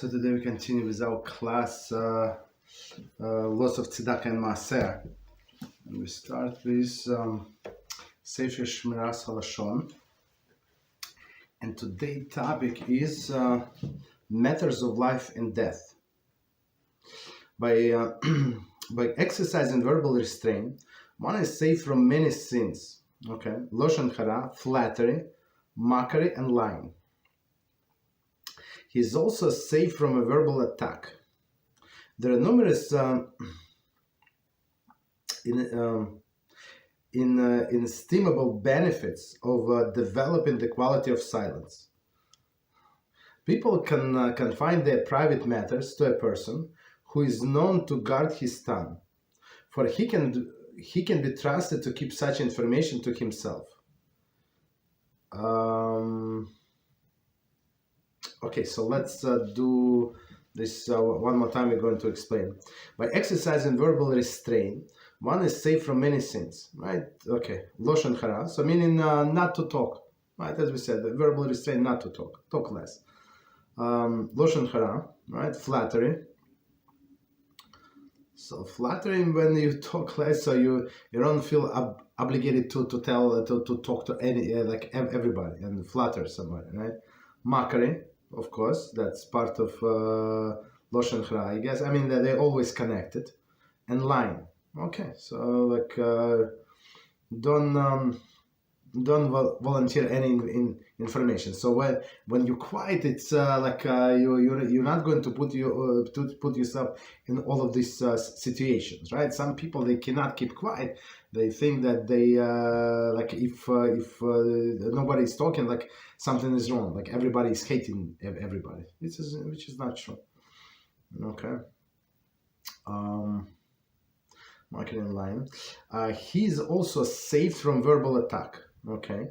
So today we continue with our class, lots of Tzedakah Maaser. And we start with Sefer Shmiras Haloshon. And today's topic is matters of life and death. By exercising verbal restraint, one is safe from many sins. Okay, Haloshon hara, flattery, mockery, and lying. He is also safe from a verbal attack. There are numerous inestimable benefits of developing the quality of silence. People can confide their private matters to a person who is known to guard his tongue, for he can be trusted to keep such information to himself. Okay, so let's do this one more time. We're going to explain. By exercising verbal restraint, one is safe from many sins, right? Okay, Haloshon hara, so meaning not to talk, right? As we said, the verbal restraint, not to talk less. Haloshon hara, right? Flattery. So flattering when you talk less, so you don't feel obligated to talk to everybody and flatter somebody, right? Mockery. Of course, that's part of Haloshon hara, I guess. I mean, they're always connected. And lying. Okay, so don't volunteer any information. So when you quiet, it's you're not going to put yourself in all of these situations, right? Some people, they cannot keep quiet. They think that they if nobody is talking, like something is wrong, like everybody is hating everybody, which is not true. Okay. Marketing line. He's also safe from verbal attack. Okay,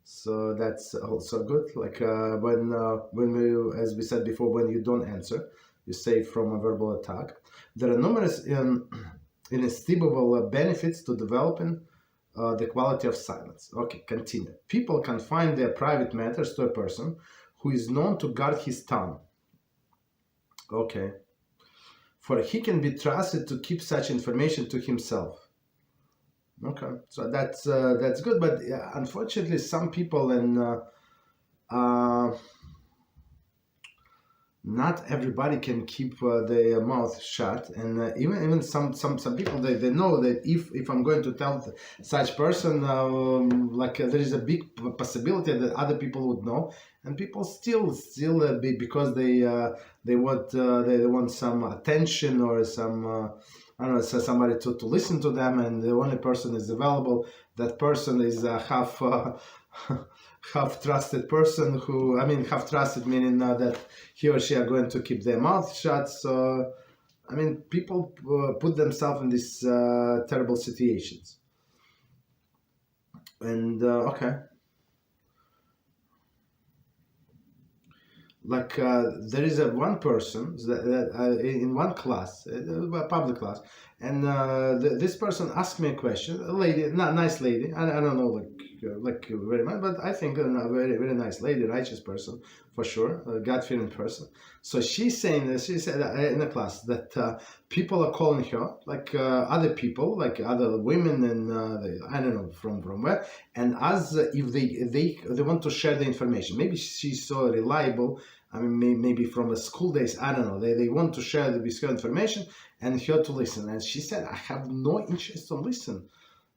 so that's also good. Like when we, as we said before, when you don't answer, you're safe from a verbal attack. There are numerous inestimable benefits to developing the quality of silence. Okay, continue. People can confide their private matters to a person who is known to guard his tongue. Okay. For he can be trusted to keep such information to himself. Okay, so that's good, but unfortunately, some people not everybody can keep their mouth shut, and even some people they know that if I'm going to tell such person, there is a big possibility that other people would know, and people still because they want some attention or some I don't know, somebody to listen to them, and the only person is available. That person is half trusted person half trusted meaning that he or she are going to keep their mouth shut. So, I mean, people put themselves in these terrible situations. And, okay. There is one person that in one class, a public class, and this person asked me a question. A lady, not nice lady. I don't know, very much, but I think a very very nice lady, righteous person for sure, a God-fearing person. So she's saying this. She said in the class that people are calling her, other people, like other women, and I don't know from where, and as if they want to share the information. Maybe she's so reliable. I mean, maybe from the school days, I don't know. They want to share the information and her to listen. And she said, I have no interest to listen.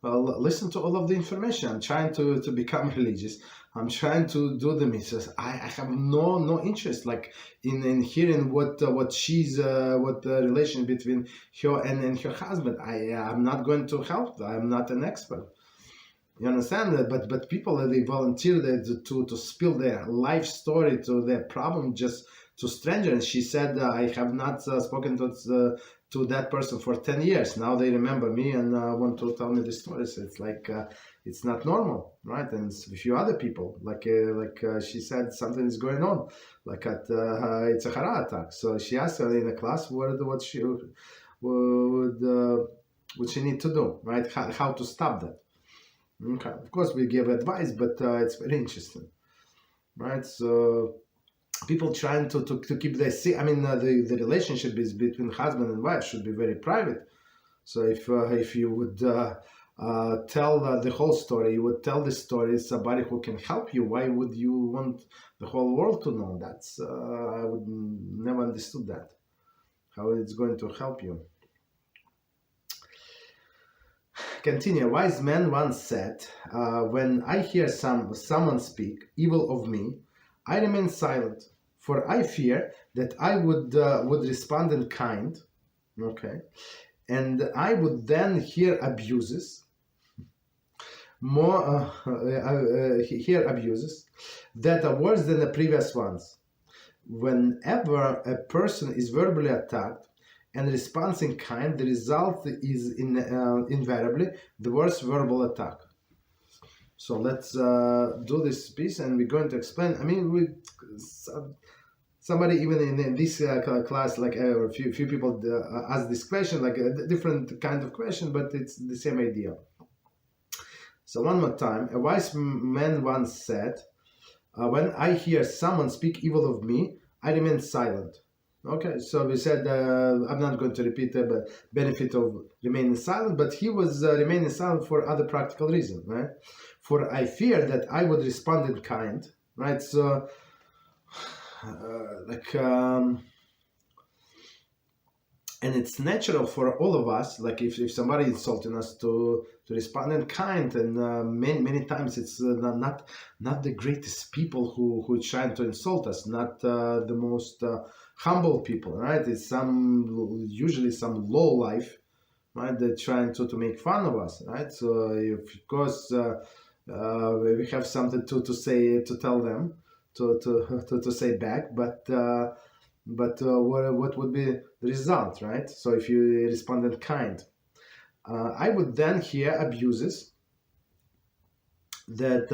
Listen to all of the information. I'm trying to become religious. I'm trying to do the mitzvahs. I have no interest, in hearing what she's what the relation between her and her husband. I'm not going to help. I'm not an expert. You understand that? But people, they volunteer to spill their life story, to their problem, just to strangers. And she said, I have not spoken to that person for 10 years. Now they remember me and want to tell me the stories. It's it's not normal, right? And a few other people, she said, something is going on, it's a hara attack. So she asked her in a class what she would she need to do, right? How to stop that. Okay, of course we give advice, but it's very interesting, right? So people trying to keep the relationship is between husband and wife should be very private. So if you would tell the whole story, you would tell the story somebody who can help you. Why would you want the whole world to know? That's I would never understood that, how it's going to help you. Continue. A wise man once said, when I hear someone speak evil of me, I remain silent, for I fear that I would respond in kind, okay, and I would then hear abuses, hear abuses that are worse than the previous ones. Whenever a person is verbally attacked and responds in kind, the result is invariably the worst verbal attack. So let's do this piece, and we're going to explain. I mean, somebody even in this class, like a few people ask this question, like a different kind of question, but it's the same idea. So one more time, a wise man once said, when I hear someone speak evil of me, I remain silent. Okay, so we said, I'm not going to repeat the benefit of remaining silent, but he was remaining silent for other practical reason, right? For I fear that I would respond in kind, right? So, and it's natural for all of us, like if somebody insulting us, to respond in kind, and many times it's not the greatest people who trying to insult us, not the most humble people, right? It's usually some low life, right? They're trying to make fun of us, right? So of course we have something to say, to tell them, to say back, but what would be the result, right? So if you respond in kind, I would then hear abuses that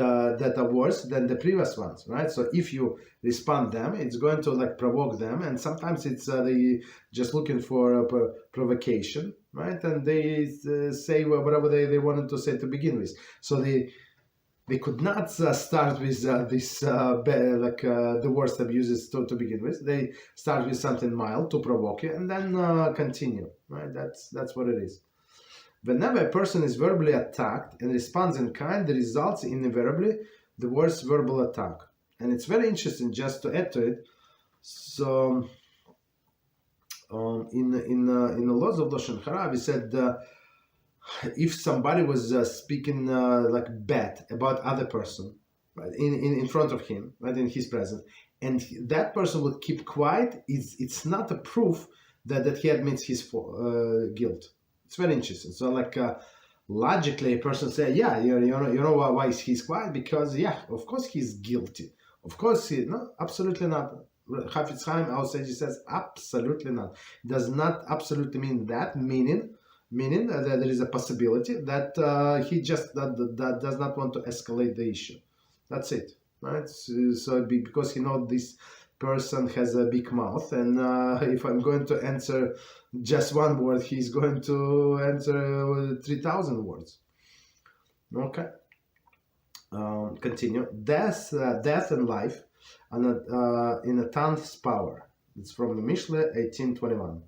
are worse than the previous ones, right? So if you respond them, it's going to like provoke them, and sometimes it's they just looking for a provocation, right? And they say whatever they wanted to say to begin with. So they could not start with the worst abuses to begin with. They start with something mild to provoke you, and then continue, right? That's what it is. Whenever a person is verbally attacked and responds in kind, the results invariably the worst verbal attack. And it's very interesting, just to add to it. So in the laws of Lashon Hara, we said if somebody was speaking like bad about other person, right, in front of him, right, in his presence, and that person would keep quiet, it's not a proof that he admits his guilt. It's very interesting. So like logically a person say, yeah, you know why he's quiet? Because yeah, of course he's guilty. Of course no, absolutely not. Chafetz Chaim, our sage, says absolutely not. It does not absolutely mean that, meaning that there is a possibility that he just does not want to escalate the issue. That's it, right? So because he knows this person has a big mouth, and if I'm going to answer just one word, he's going to answer 3,000 words. Okay. Continue. Death and life in a tongue's power. It's from the Mishle 18:21.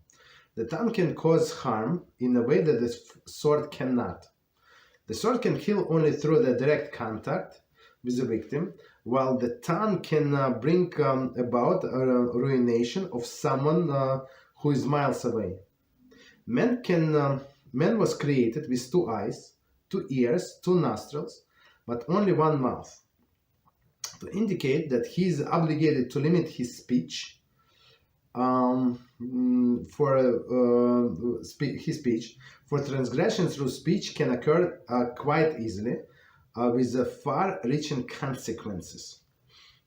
The tongue can cause harm in a way that the sword cannot. The sword can kill only through the direct contact with the victim, while the tongue can bring about a ruination of someone who is miles away. Man was created with 2 eyes, 2 ears, 2 nostrils, but only 1 mouth, to indicate that he is obligated to limit his speech. His speech, for transgression through speech can occur quite easily, with far-reaching consequences.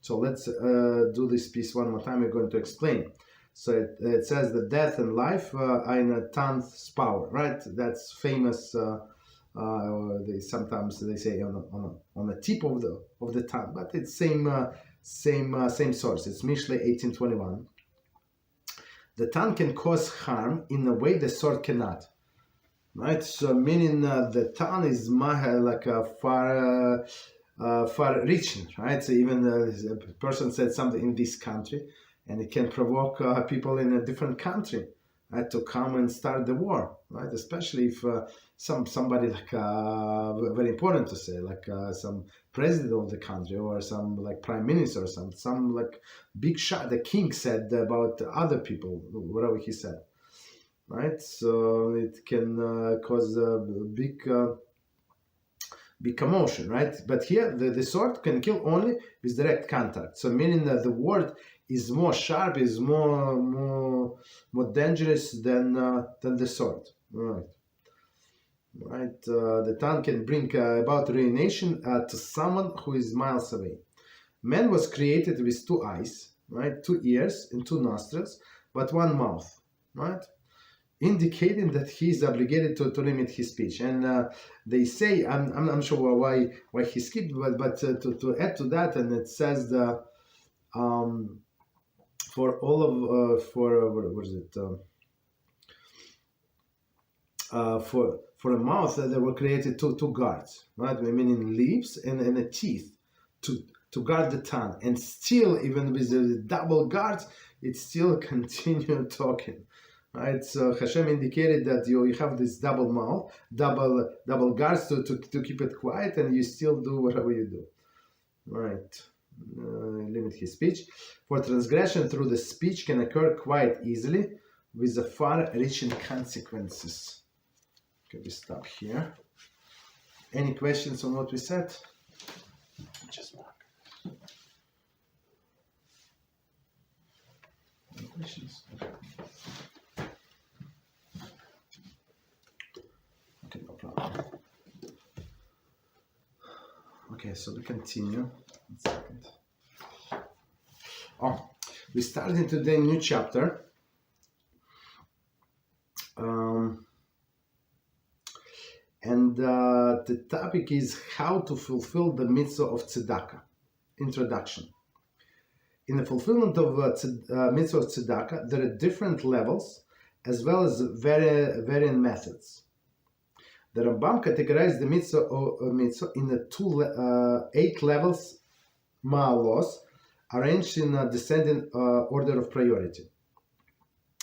So let's do this piece one more time. We're going to explain. So it says that death and life are in a tongue's power, right? That's famous. Sometimes they say on the tip of the tongue, but it's same source. It's Mishle 18:21. The tongue can cause harm in a way the sword cannot. Right, so meaning the tongue is like a far far-reaching, right? So even a person said something in this country, and it can provoke people in a different country to come and start the war, right? Especially if somebody like very important to say, like some president of the country or some like prime minister or some like big shot the king said about other people, whatever he said, right? So it can cause a big commotion, right? But here the sword can kill only with direct contact. So meaning that the word is more sharp, is more dangerous than the sword, right? Right. The tongue can bring about ruination to someone who is miles away. Man was created with 2 eyes, right? 2 ears and 2 nostrils, but 1 mouth, right? Indicating that he is obligated to limit his speech. And they say, I'm sure why he skipped, but to add to that, and it says the for all of what is it? For a mouth, they were created two guards, right? Meaning lips and a teeth to guard the tongue. And still, even with the double guards, it still continued talking, right? So Hashem indicated that you have this double mouth, double guards to keep it quiet, and you still do whatever you do, right? Limit his speech. For transgression through the speech can occur quite easily with the far-reaching consequences. Okay, we stop here. Any questions on what we said? Just mark. Any questions? Okay, no problem. Okay, so we continue. 1 second. Oh, we started into the new chapter. And the topic is how to fulfill the mitzvah of tzedakah. Introduction. In the fulfillment of mitzvah of tzedakah, there are different levels as well as varying methods. The Rambam categorized the mitzvah in the 8 levels, ma'alos, arranged in a descending order of priority.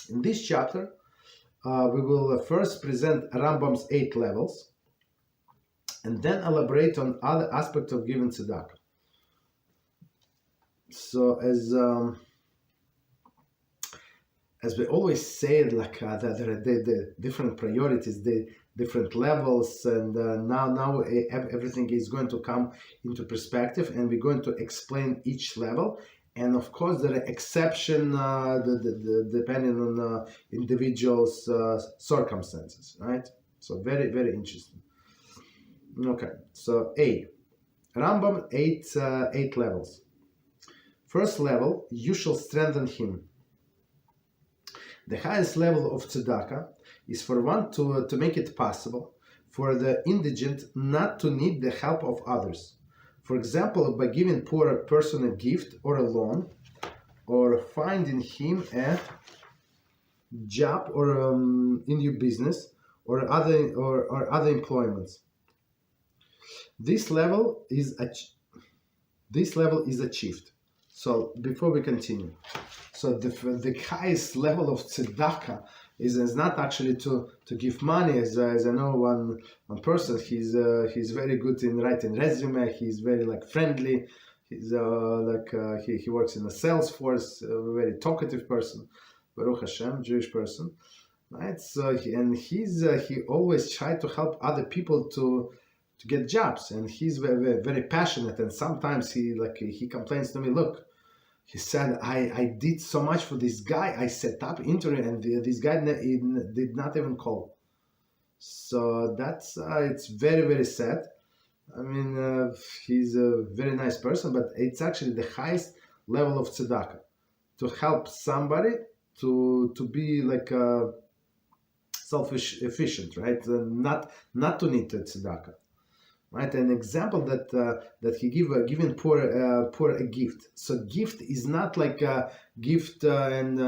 In this chapter, we will first present Rambam's 8 levels, and then elaborate on other aspects of giving tzedakah. So as we always say, like that there are the different priorities, the different levels, and now everything is going to come into perspective, and we're going to explain each level. And of course, there are exceptions depending on individuals' circumstances, right? So very, very interesting. Okay, so Rambam 8 levels. First level, you shall strengthen him. The highest level of tzedakah is for one to make it possible for the indigent not to need the help of others. For example, by giving poor person a gift or a loan, or finding him a job or in your business or other employments. This level is achieved. So before we continue, so the highest level of tzedakah is not actually to give money. As I know one person, he's very good in writing resume. He's very like friendly. He's he works in a sales force. A very talkative person, Baruch Hashem, Jewish person, right? So he always tried to help other people to get jobs, and he's very, very passionate. And sometimes he complains to me, look, he said, I did so much for this guy. I set up interview, and this guy did not even call. So that's it's very, very sad. I mean, he's a very nice person, but it's actually the highest level of tzedakah, to help somebody to be like self-efficient, right? Not to need the tzedakah. Right, an example that he giving poor a gift. So gift is not like a gift and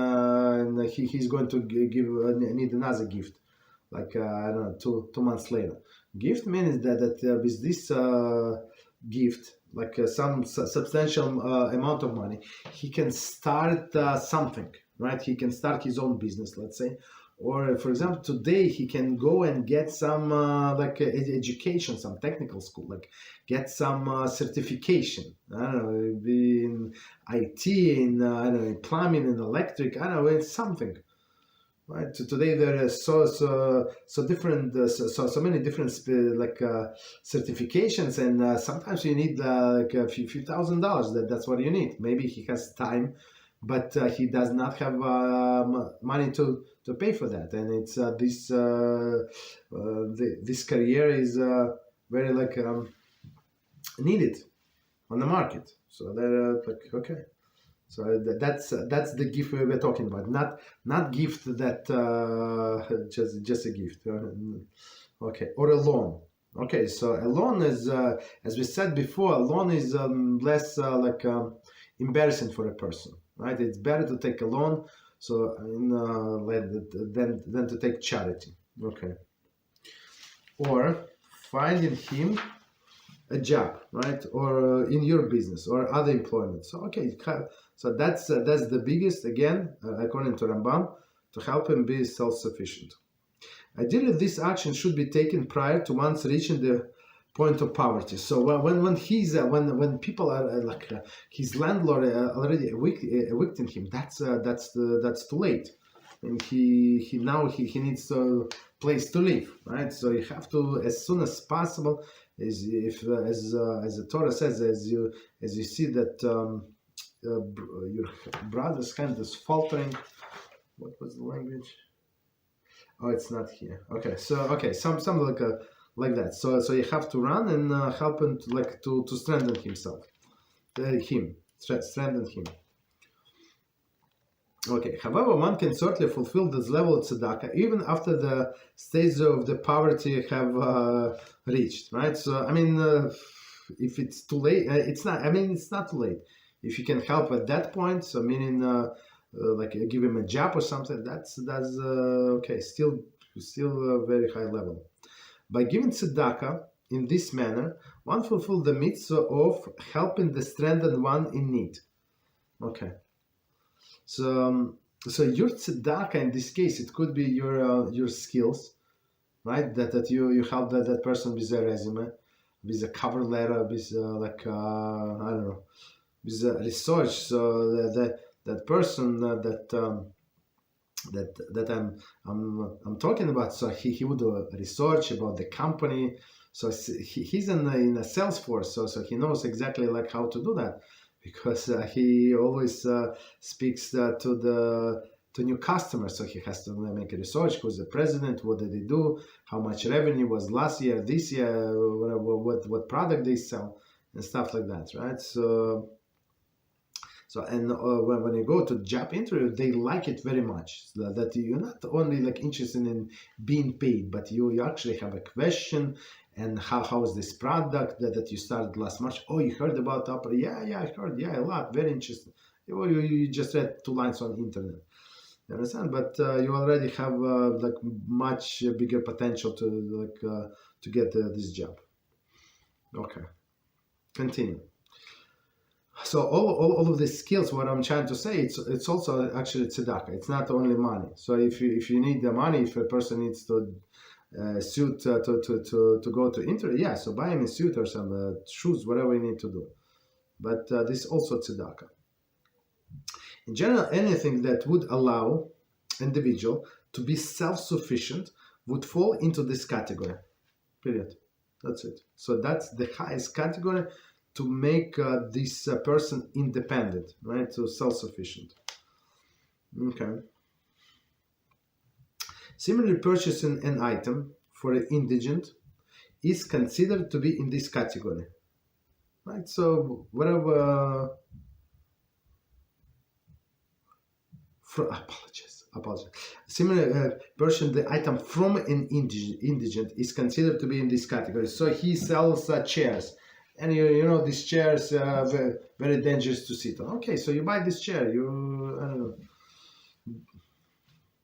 he's going to need another gift, like I don't know, two months later. Gift means that with gift, like some substantial amount of money, he can start something, right? He can start his own business, let's say. Or, for example, today he can go and get some education, some technical school, like get some certification. I don't know, be in IT, in I don't know, in plumbing, in electric. I don't know, it's something. Right. So today there are so different, so many different certifications, and sometimes you need like a few $1,000s. That's what you need. Maybe he has time, but he does not have money to pay for that, and it's this career is very needed on the market. So they're okay. So that's the gift we were talking about, not gift that just a gift. Okay, or a loan. Okay, so a loan is, as we said before, a loan is less embarrassing for a person, right? It's better to take a loan, so than to take charity. Okay, or finding him a job, right? Or in your business or other employment. So okay, so that's the biggest, again, according to Rambam, to help him be self-sufficient. Ideally, this action should be taken prior to once reaching the point of poverty. So when people are his landlord already evicting him, that's too late, and he needs a place to live, right? So you have to, as soon as possible, as the Torah says, as you see that your brother's hand is faltering. What was the language? Oh, it's not here. Okay, so something like that. So you have to run and help him to strengthen himself, strengthen him. Okay, however, one can certainly fulfill this level of tzedakah even after the stage of the poverty have reached, right? So, I mean, if it's too late, it's not too late. If you can help at that point, so meaning give him a job or something, that's okay, still a very high level. By giving tzedakah in this manner, one fulfills the mitzvah of helping the strengthened one in need. Okay. So your tzedakah in this case, it could be your skills, right? That you help that person with a resume, with a cover letter, with I don't know, with research. So that person that I'm talking about. So he would do research about the company. So he's in a sales force. So he knows exactly how to do that, because he always speaks to new customers. So he has to make a research. Who's the president? What did they do? How much revenue was last year, this year? What product they sell, and stuff like that, right? So and when you go to job interview, they like it very much. So that you're not only interested in being paid, but you actually have a question. And how is this product that you started last March? Oh, you heard about Apple? Yeah, I heard. Yeah, a lot. Very interesting. You just read 2 lines on the internet. You understand? But you already have much bigger potential to get this job. Okay, continue. So all of these skills, what I'm trying to say, it's also actually tzedakah. It's not only money. So if you need the money, if a person needs to suit to go to interview, yeah, so buy him a suit or some shoes, whatever you need to do. But this is also tzedakah. In general, anything that would allow individual to be self-sufficient would fall into this category. Period. That's it. So that's the highest category to make this person independent, right? So self-sufficient. Okay. Similarly, purchasing an item for an indigent is considered to be in this category, right? So whatever. Apologize. Similar purchasing the item from an indigent is considered to be in this category. So he sells chairs. And you know these chairs are very, very dangerous to sit on. Okay, so you buy this chair. I don't know.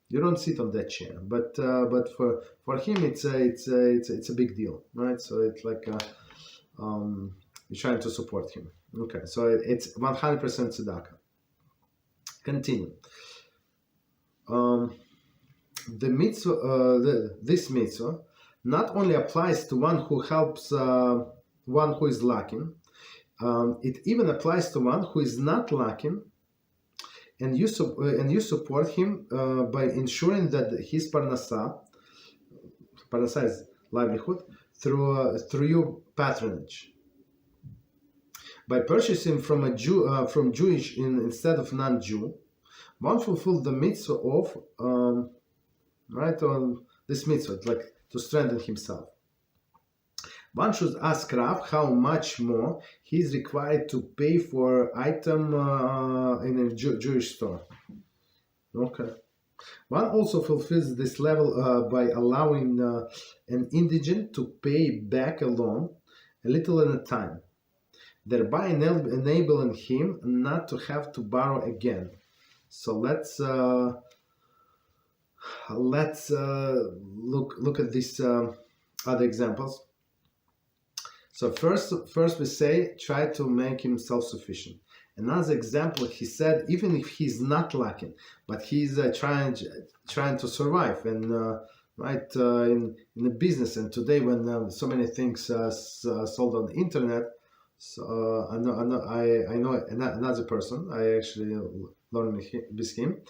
You don't sit on that chair, but for him it's a big deal, right? So it's You're trying to support him. Okay, so it's 100% tzedakah. Continue. The mitzvah, this mitzvah, not only applies to one who helps one who is lacking, it even applies to one who is not lacking, and you support him by ensuring that his parnasa is livelihood, through your patronage. By purchasing from a Jew, from Jewish instead of non-Jew, one fulfilled the mitzvah of right on this mitzvah, like to strengthen himself. One should ask Rav how much more he is required to pay for item in a Jewish store. Okay. One also fulfills this level by allowing an indigent to pay back a loan a little at a time, thereby enabling him not to have to borrow again. So let's look at these other examples. So first we say try to make him self-sufficient. Another example, he said, even if he's not lacking, but he's trying to survive and in a business. And today, when so many things sold on the internet, so I know another person. I actually learned with him.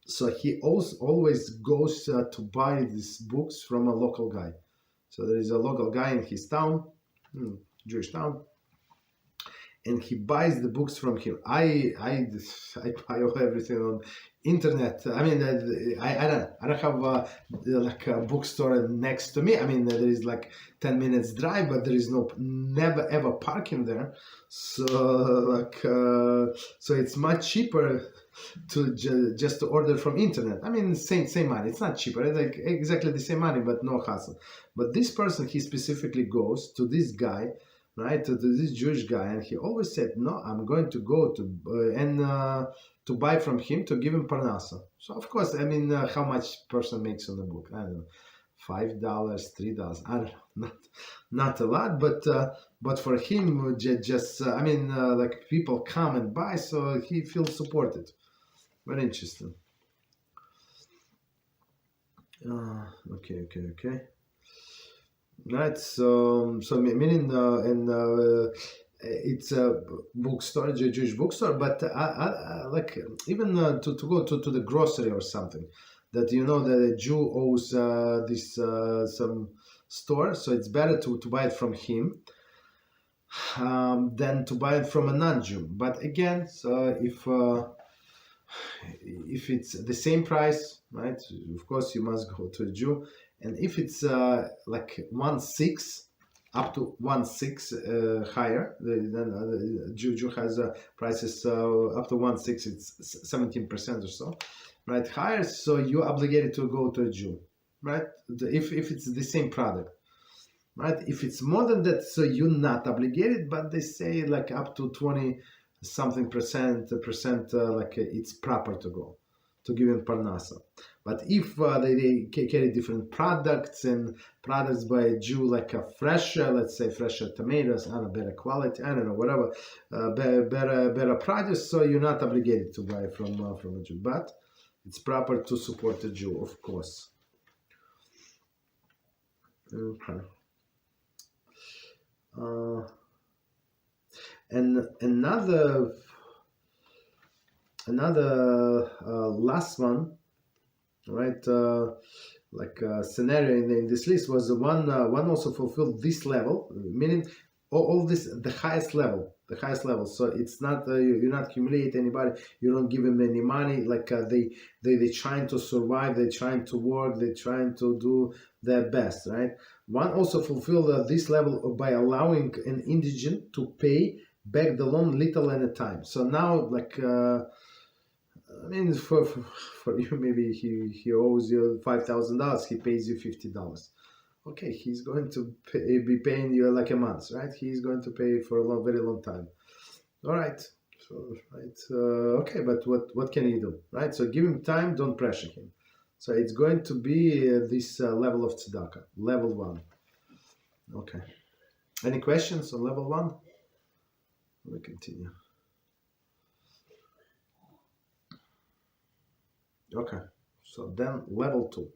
So he always goes to buy these books from a local guy. So there is a local guy in his town, Jewish town, and he buys the books from him. I buy everything on internet. I mean, I don't have like a bookstore next to me. I mean, there is like 10 minutes drive, but there is never ever parking there. So so it's much cheaper to just to order from internet. I mean, same money. It's not cheaper. It's like exactly the same money, but no hassle. But this person, he specifically goes to this guy, right, to this Jewish guy, and he always said, no, I'm going to go to to buy from him to give him parnasa. So of course, I mean, how much person makes on the book? I don't know, $5, $3. I don't know, not a lot, but for him, just I mean, like people come and buy, so he feels supported. Very interesting. Okay. Right, so meaning it's a bookstore, Jewish bookstore, but like even to go to the grocery or something, that you know that a Jew owes this some store, so it's better to buy it from him than to buy it from a non-Jew. But again, so if it's the same price, right, of course you must go to a Jew. And if it's like 1/6 up to 1/6 higher, then Jew has prices up to 1/6, it's 17% or so, right, higher. So you're obligated to go to a Jew, right? If it's the same product, right? If it's more than that, so you're not obligated. But they say like up to 20-something percent, like it's proper to go to give him parnasa. But if they carry different products and products by a Jew, like a fresher, let's say fresher tomatoes, and a better quality, I don't know, whatever, better produce, so you're not obligated to buy from a Jew. But it's proper to support a Jew, of course. Okay. And another last one, right? Like scenario in this list was the one also fulfilled this level, meaning all this the highest level. So it's not you're not humiliate anybody. You don't give them any money. Like they trying to survive. They're trying to work. They're trying to do their best, right? One also fulfilled this level by allowing an indigent to pay back the loan little at a time. So now, like, I mean, for you, maybe he owes you $5,000. He pays you $50. Okay, he's going to be paying you like a month, right? He's going to pay for a very long time. All right. So, right. Okay, but what can you do, right? So give him time. Don't pressure him. So it's going to be this level of tzedakah, level 1. Okay. Any questions on level 1? We continue. Okay, so then level 2.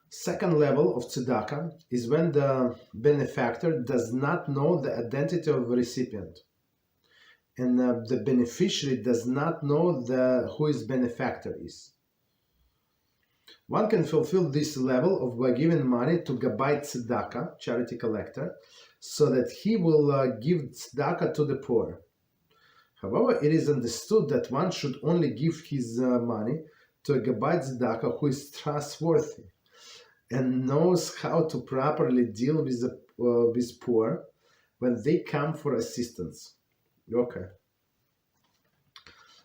Second level of tzedakah is when the benefactor does not know the identity of the recipient, and the beneficiary does not know who his benefactor is. One can fulfill this level by giving money to Gabbai Tzedakah, charity collector, so that he will give tzedakah to the poor. However, it is understood that one should only give his money to a Gabbai Tzedakah who is trustworthy and knows how to properly deal with poor when they come for assistance. Okay.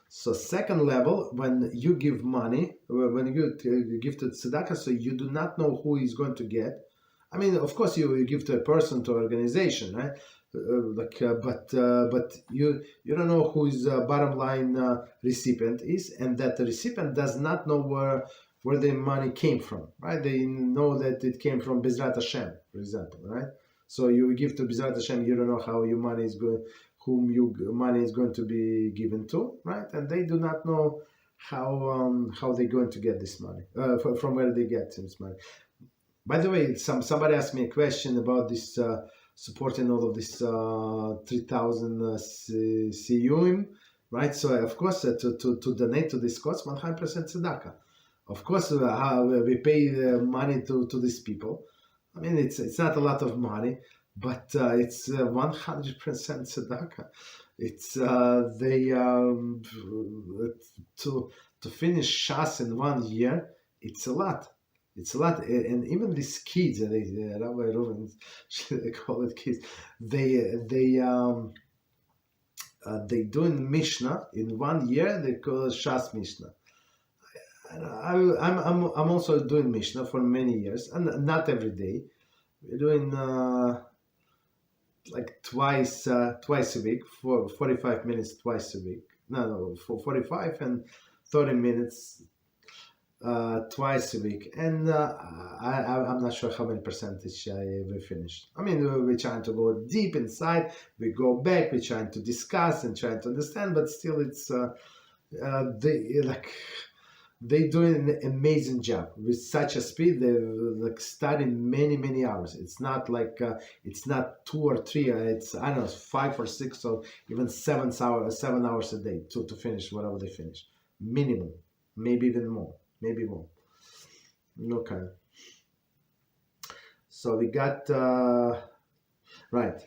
So second level, when you give money, when you give to tzedakah, so you do not know who is going to get. I mean, of course, you give to a person, to an organization, right? But you don't know who his bottom line recipient is, and that the recipient does not know where the money came from, right? They know that it came from Beezrat Hashem, for example, right? So you give to Beezrat Hashem, you don't know how your money is going, whom your money is going to be given to, right? And they do not know how they're going to get this money, from where they get this money. By the way, somebody asked me a question about this supporting all of this 3,000 siyum, right? So of course, to donate to this cause, 100% tzedakah. Of course, we pay money to these people. I mean, it's not a lot of money, but it's 100% tzedakah. It's to finish Shas in 1 year, it's a lot. It's a lot, and even these kids, Rabbi Reuven, they call it kids. They doing Mishnah in 1 year. They call it Shas Mishnah. I'm also doing Mishnah for many years, and not every day. We're doing like twice a week, for 45 minutes twice a week. No, for 45 and 30 minutes twice a week, and I'm not sure how many percentage we finished. I mean, we're trying to go deep inside. We go back. We're trying to discuss and trying to understand, but still, it's they doing an amazing job with such a speed. They studying many hours. It's not like it's not 2 or 3. It's, I don't know, 5 or 6 or even 7 hours a day to finish whatever they finish. Minimum, maybe even more. Maybe more. Okay. So we got right.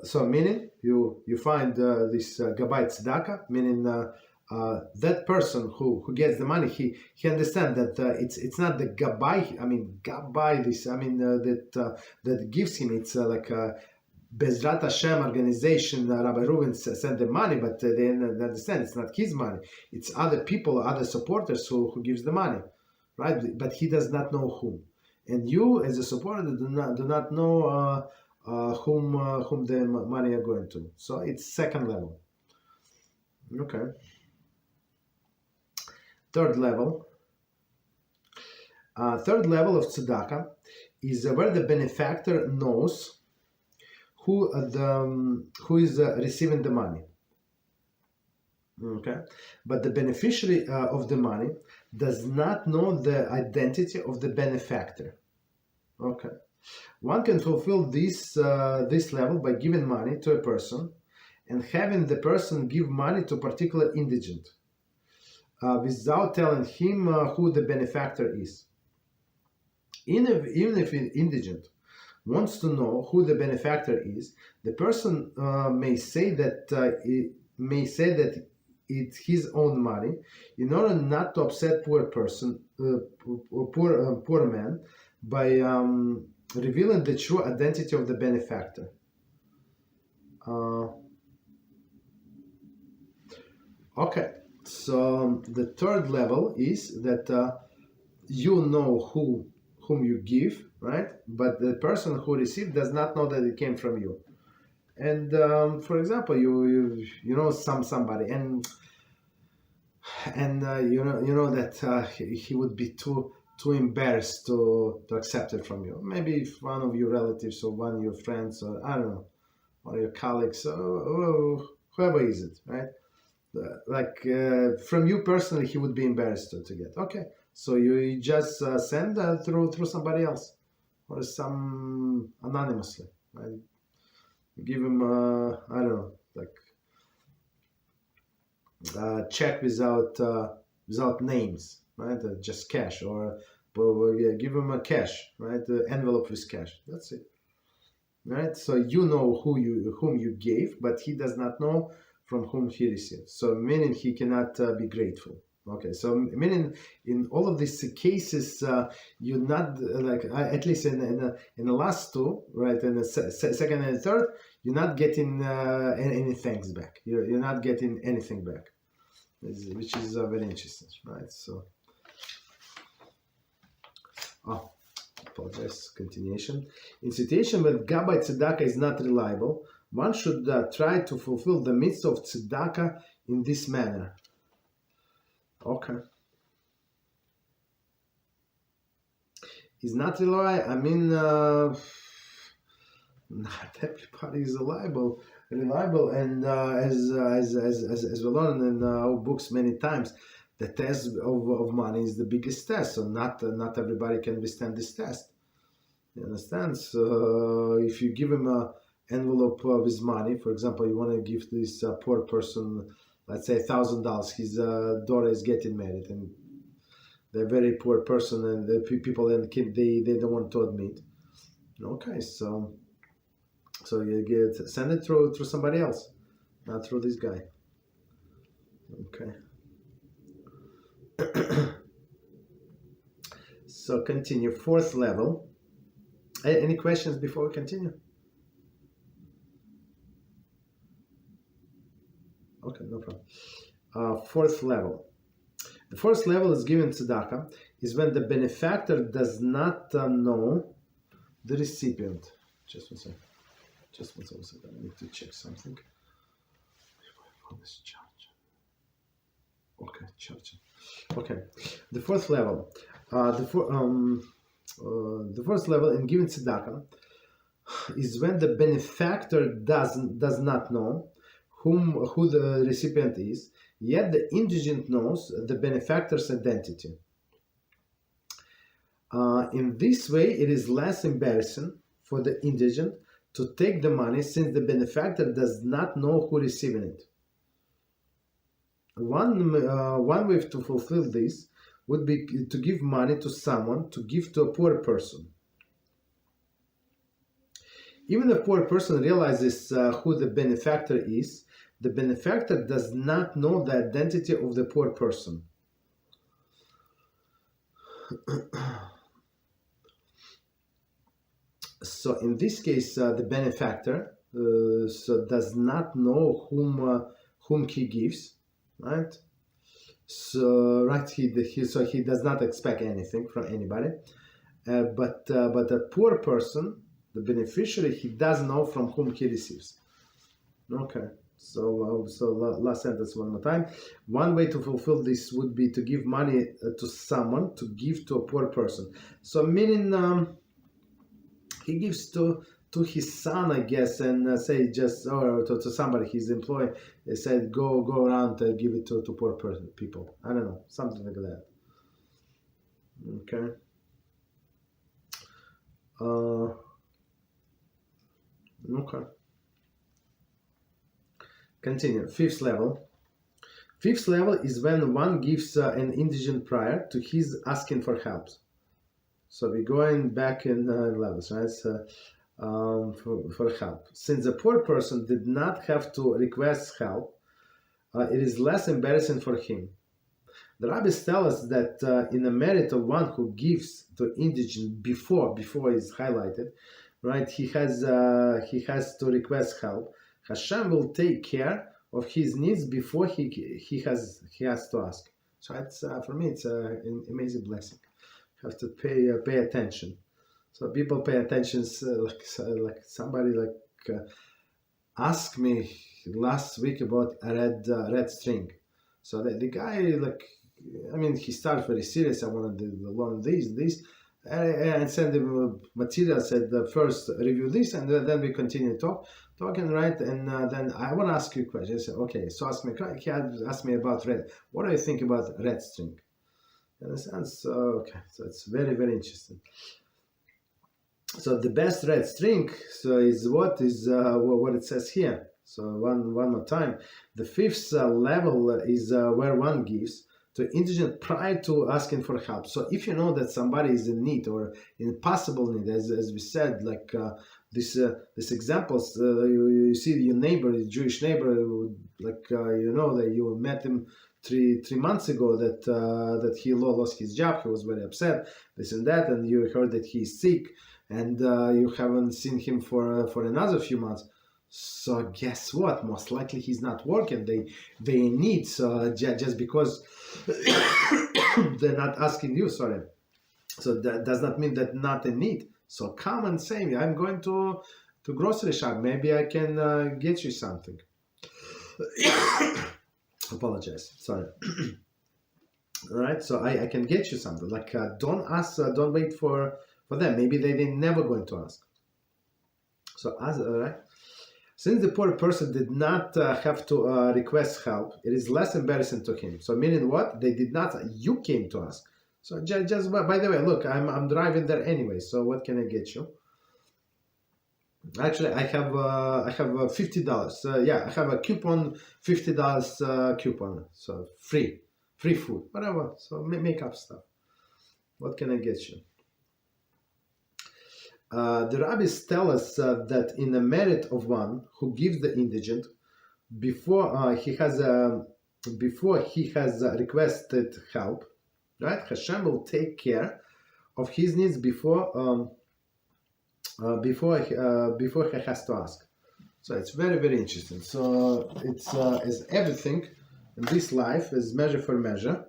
So meaning you find this Gabbai Tzedakah, meaning that person who gets the money, he understands that it's not the Gabbai. I mean Gabbai. This I mean that gives him. It's like a Beezrat Hashem organization. Rabbi Reuven sent the money, but they understand it's not his money. It's other people, other supporters who gives the money, right? But he does not know whom. And you, as a supporter, do not know whom the money are going to. So it's second level. Okay. Third level of tzedakah is where the benefactor knows who is receiving the money. Okay, but the beneficiary of the money does not know the identity of the benefactor. Okay, one can fulfill this level by giving money to a person and having the person give money to a particular indigent without telling him who the benefactor is. Even if an indigent wants to know who the benefactor is, the person may say that it's his own money, in order not to upset poor man by revealing the true identity of the benefactor. Okay, so the third level is that you know whom you give, right? But the person who received does not know that it came from you. And for example, you know somebody, and you know that he would be too too embarrassed to accept it from you. Maybe if one of your relatives or one of your friends or I don't know, or your colleagues or whoever is it, right? From you personally, he would be embarrassed to get. Okay, so you just send through somebody else or some anonymously, right? You give him I don't know, check without names, right? Just cash, or give him a cash, right? Envelope with cash. That's it, right? So you know whom you gave, but he does not know from whom he received. So meaning he cannot be grateful. Okay, so meaning in all of these cases, you're not at least in the last two, right? In the second and third, you're not getting any thanks back. You're not getting anything back, which is very interesting, right? So, apologize. Continuation. In situation where Gabbai Tzedakah is not reliable, one should try to fulfill the mitzvah of Tzedakah in this manner. Okay. Is not reliable. I mean, not everybody is reliable, and as we learned in our books many times, the test of money is the biggest test. So not everybody can withstand this test. You understand? So if you give him a envelope with money, for example, you want to give this poor person, let's say $1,000. His daughter is getting married, and they're a very poor person, and the people and kid they don't want to admit. Okay, so you send it through somebody else, not through this guy. Okay. So continue. Fourth level. Any questions before we continue? Okay, no problem. Fourth level. The fourth level is given tzedakah is when the benefactor does not know the recipient. Just one second. I need to check something. Okay, charge. Okay, the fourth level. The first level in giving tzedakah is when the benefactor does not know who the recipient is, yet the indigent knows the benefactor's identity. In this way, it is less embarrassing for the indigent to take the money, since the benefactor does not know who receiving it. One way to fulfill this would be to give money to someone, to give to a poor person. Even if a poor person realizes who the benefactor is, the benefactor does not know the identity of the poor person. So in this case, the benefactor does not know whom he gives, right? So he does not expect anything from anybody, but the poor person, the beneficiary, he doesn't know from whom he receives. Okay, so last sentence one more time. One way to fulfill this would be to give money to someone, to give to a poor person. So meaning he gives to his son, I guess, and say just, or to somebody, his employee, they said go around and give it to poor people. I don't know, something like that. Okay. Okay. Continue. Fifth level. Fifth level is when one gives an indigent prior to his asking for help. So we're going back in levels, right? So, for help. Since the poor person did not have to request help, it is less embarrassing for him. The rabbis tell us that in the merit of one who gives to indigent before is highlighted, right? He has to request help. Hashem will take care of his needs before he has to ask. So it's for me it's an amazing blessing. You have to pay attention. So people pay attention. Like somebody asked me last week about a red string. So the guy I mean, he started very serious. I wanted to learn this, and send him materials. Said first review this, and then we continue talking, right? And then I want to ask you a question. I said, okay, so he had asked me about red. What do you think about red string? You understand? So okay, so it's very, very interesting. So the best red string is what it says here. So one more time, the fifth level is where one gives to indigent prior to asking for help. So if you know that somebody is in need or in possible need, as we said, like this examples, you see your neighbor, your Jewish neighbor, like you know that you met him three months ago, that he lost his job, he was very upset, this and that, and you heard that he's sick, and you haven't seen him for another few months. So guess what? Most likely he's not working. They need, so just because they're not asking you, sorry. So that does not mean that not a need. So come and say me, I'm going to grocery shop. Maybe I can get you something. Apologize. Sorry. All right. So I can get you something. Like don't ask. Don't wait for them. Maybe they never going to ask. So ask. All right. Since the poor person did not have to request help, it is less embarrassing to him. So meaning what? They did not. You came to ask. So just by the way, look, I'm driving there anyway. So what can I get you? Actually, I have $50. Yeah, I have a coupon, $50 coupon. So free food, whatever. So make up stuff. What can I get you? The rabbis tell us that in the merit of one who gives the indigent before he has requested help, right? Hashem will take care of his needs before he has to ask. So it's very, very interesting. So it's as everything in this life is measure for measure,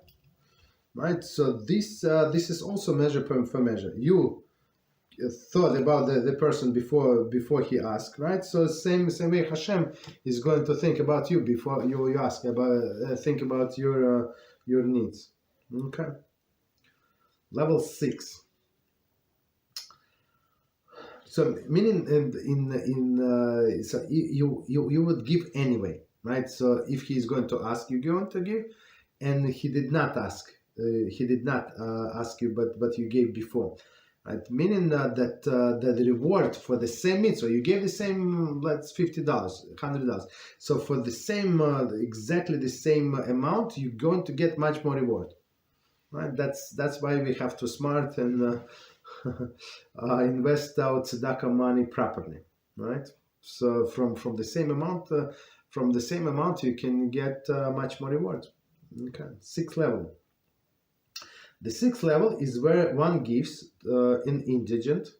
right? So this is also measure for measure. You thought about the person before he asked, right? So same way Hashem is going to think about you before you ask about think about your needs. Okay. Level 6. So meaning so you would give anyway, right? So if he's going to ask, you're going to give, and he did not ask. He did not ask you, but you gave before. Right, meaning that the reward for the same mitzvah, you gave the same, let's $50, $100. So for the same, exactly the same amount, you're going to get much more reward. Right? That's why we have to smart and invest our tzedakah money properly. Right. So from the same amount, you can get much more reward. Okay. 6th level. The 6th level is where one gives an indigent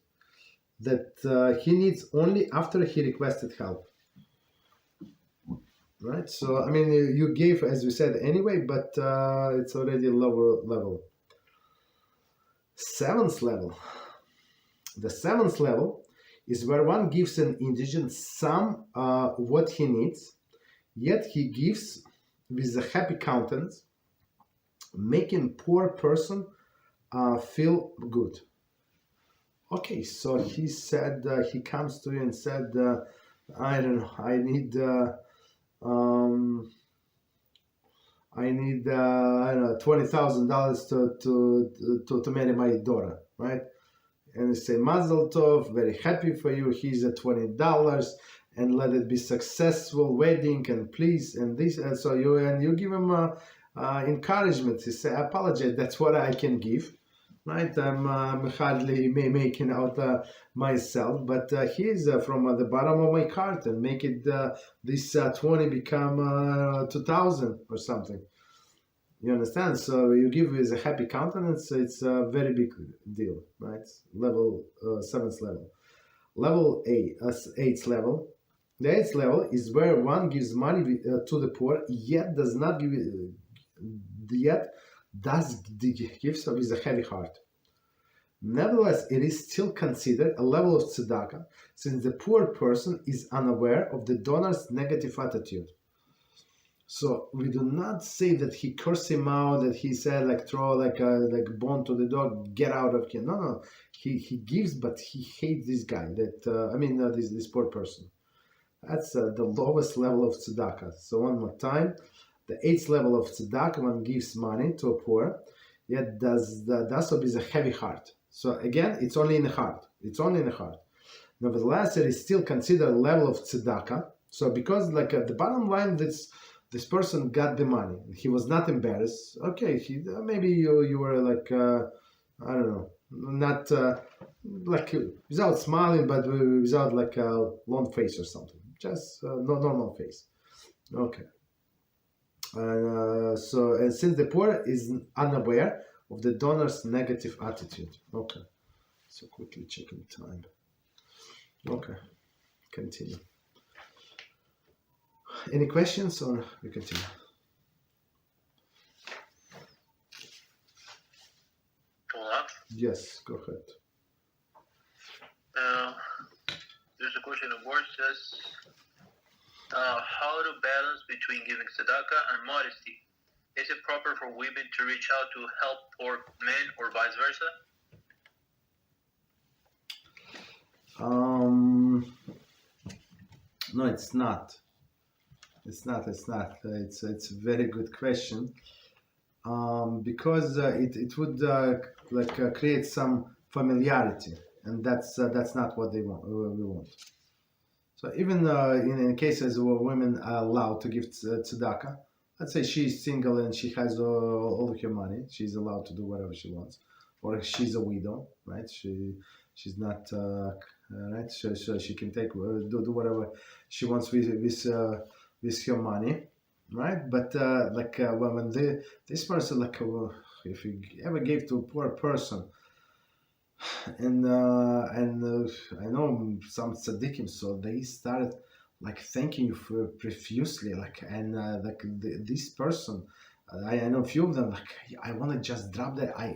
that he needs only after he requested help. Right? So, I mean, you gave, as we said, anyway, but it's already a lower level. 7th level. The 7th level is where one gives an indigent some what he needs, yet he gives with a happy countenance, making poor person feel good. Okay, so he said he comes to you and said, I don't know, I need I don't know, $20,000 to marry my daughter, right? And you say Mazel Tov, very happy for you. Here's a $20, and let it be successful wedding, and please, and this, and so you give him encouragement. He say, I apologize, that's what I can give, right? I'm hardly making out myself, but here's from the bottom of my heart, and make it this 20 become 2,000 or something. You understand? So you give with a happy countenance. It's a very big deal, right? Level 7th level. Level 8th level. The 8th level is where one gives money to the poor, yet does not give it. Yet does give so with a heavy heart. Nevertheless, it is still considered a level of tzedakah, since the poor person is unaware of the donor's negative attitude. So we do not say that he cursed him out, that he said like throw like a bone to the dog, get out of here. No. He gives, but he hates this guy. This poor person. That's the lowest level of tzedakah. So one more time, the 8th level of tzedakah, one gives money to a poor, yet does so with a heavy heart. So again, it's only in the heart. It's only in the heart. Nevertheless, it is still considered a level of tzedakah. So because the bottom line, this person got the money. He was not embarrassed. Okay, maybe you were like I don't know, not without smiling, but without like a long face or something. Just no normal face. Okay. And since the poor is unaware of the donor's negative attitude. Okay. So quickly checking time. Okay. Continue. Any questions or we continue? Yes, go ahead. There's a question of word says, how to balance between giving tzedakah and modesty? Is it proper for women to reach out to help poor men or vice versa? No, it's not. It's not. It's a very good question. Because it would create some familiarity, and that's not what we want. So even in cases where women are allowed to give tzedakah, let's say she's single and she has all of her money, she's allowed to do whatever she wants, or she's a widow, right? She's not right, so she can do whatever she wants with her money. Right, but when this person if you ever gave to a poor person, and I know some tzaddikim, so they started thanking you for profusely, this person. I know a few of them. I want to just drop that. I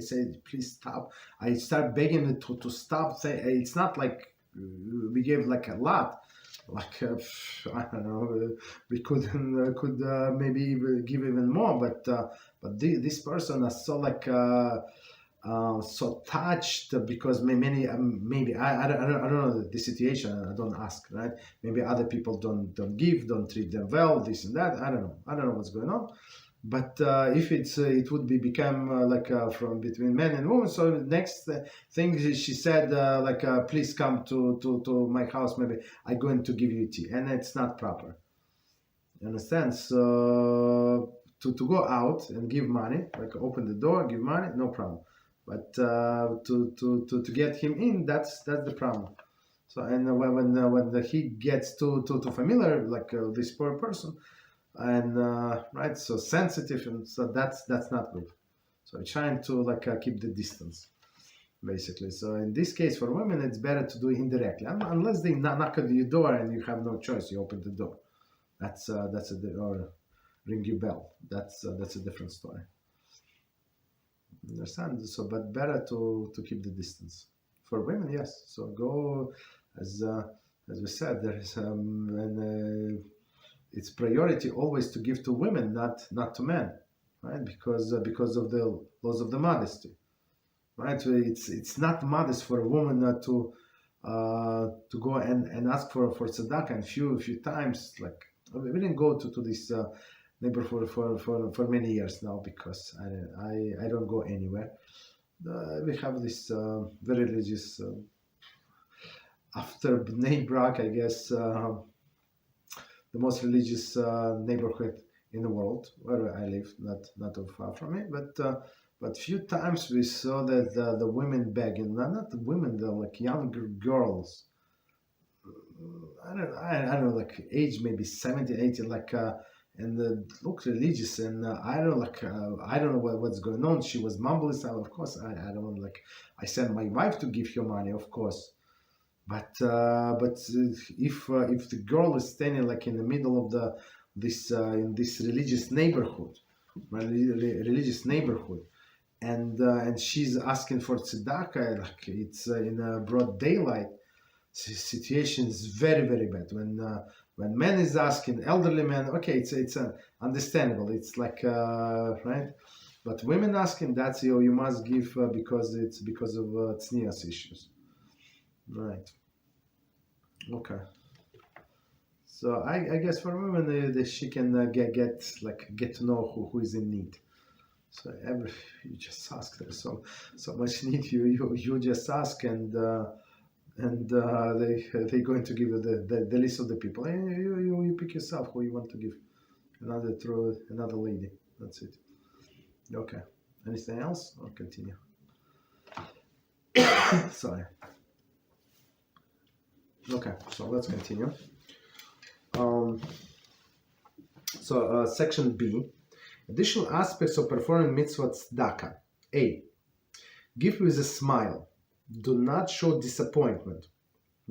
say please stop. I start begging them to stop. It's not like we gave a lot. I don't know, we could maybe give even more, but this person is so so touched because maybe I don't know the situation. I don't ask, right? Maybe other people don't treat them well, this and that. I don't know what's going on. But if it would become from between men and women. So the next thing she said, please come to my house. Maybe I'm going to give you tea, and it's not proper. You understand? So to go out and give money, open the door, give money, no problem. But to get him in, that's the problem. So and when he gets too familiar, this poor person. And right, so sensitive, and so that's not good. So trying to keep the distance, basically. So in this case, for women, it's better to do it indirectly, unless they knock at your door and you have no choice. You open the door. Or ring your bell. That's a different story. Understand? So, but better to keep the distance. For women, yes. So go as we said. There is it's priority always to give to women, not to men, right? Because of the laws of the modesty, right? It's not modest for a woman to go and ask for tzedakah. And few times, we didn't go to this neighborhood for many years now because I don't go anywhere. We have this very religious after Bnei Brak, I guess. The most religious neighborhood in the world where I live, not too far from it, but few times we saw that the women begging, not the women, the younger girls. I don't know, age maybe 70, 80, and look religious, and I don't know what's going on. She was mumbling, so of course I don't I sent my wife to give her money, of course. But if the girl is standing in the middle of in this religious neighborhood, and she's asking for tzedakah, it's in broad daylight, situation is very, very bad. When man is asking, elderly man, okay, it's understandable. It's like right, but women asking, that's you must give because it's because of tznius issues, right? Okay. So I guess for women, she can get to know who is in need. So you just ask them so much need. You just ask and they're going to give you the list of the people. And you pick yourself who you want to give. Another lady. That's it. Okay. Anything else? I'll continue. Sorry. Okay. So let's continue. Section B. Additional aspects of performing mitzvah tzedakah. A. Give with a smile. Do not show disappointment.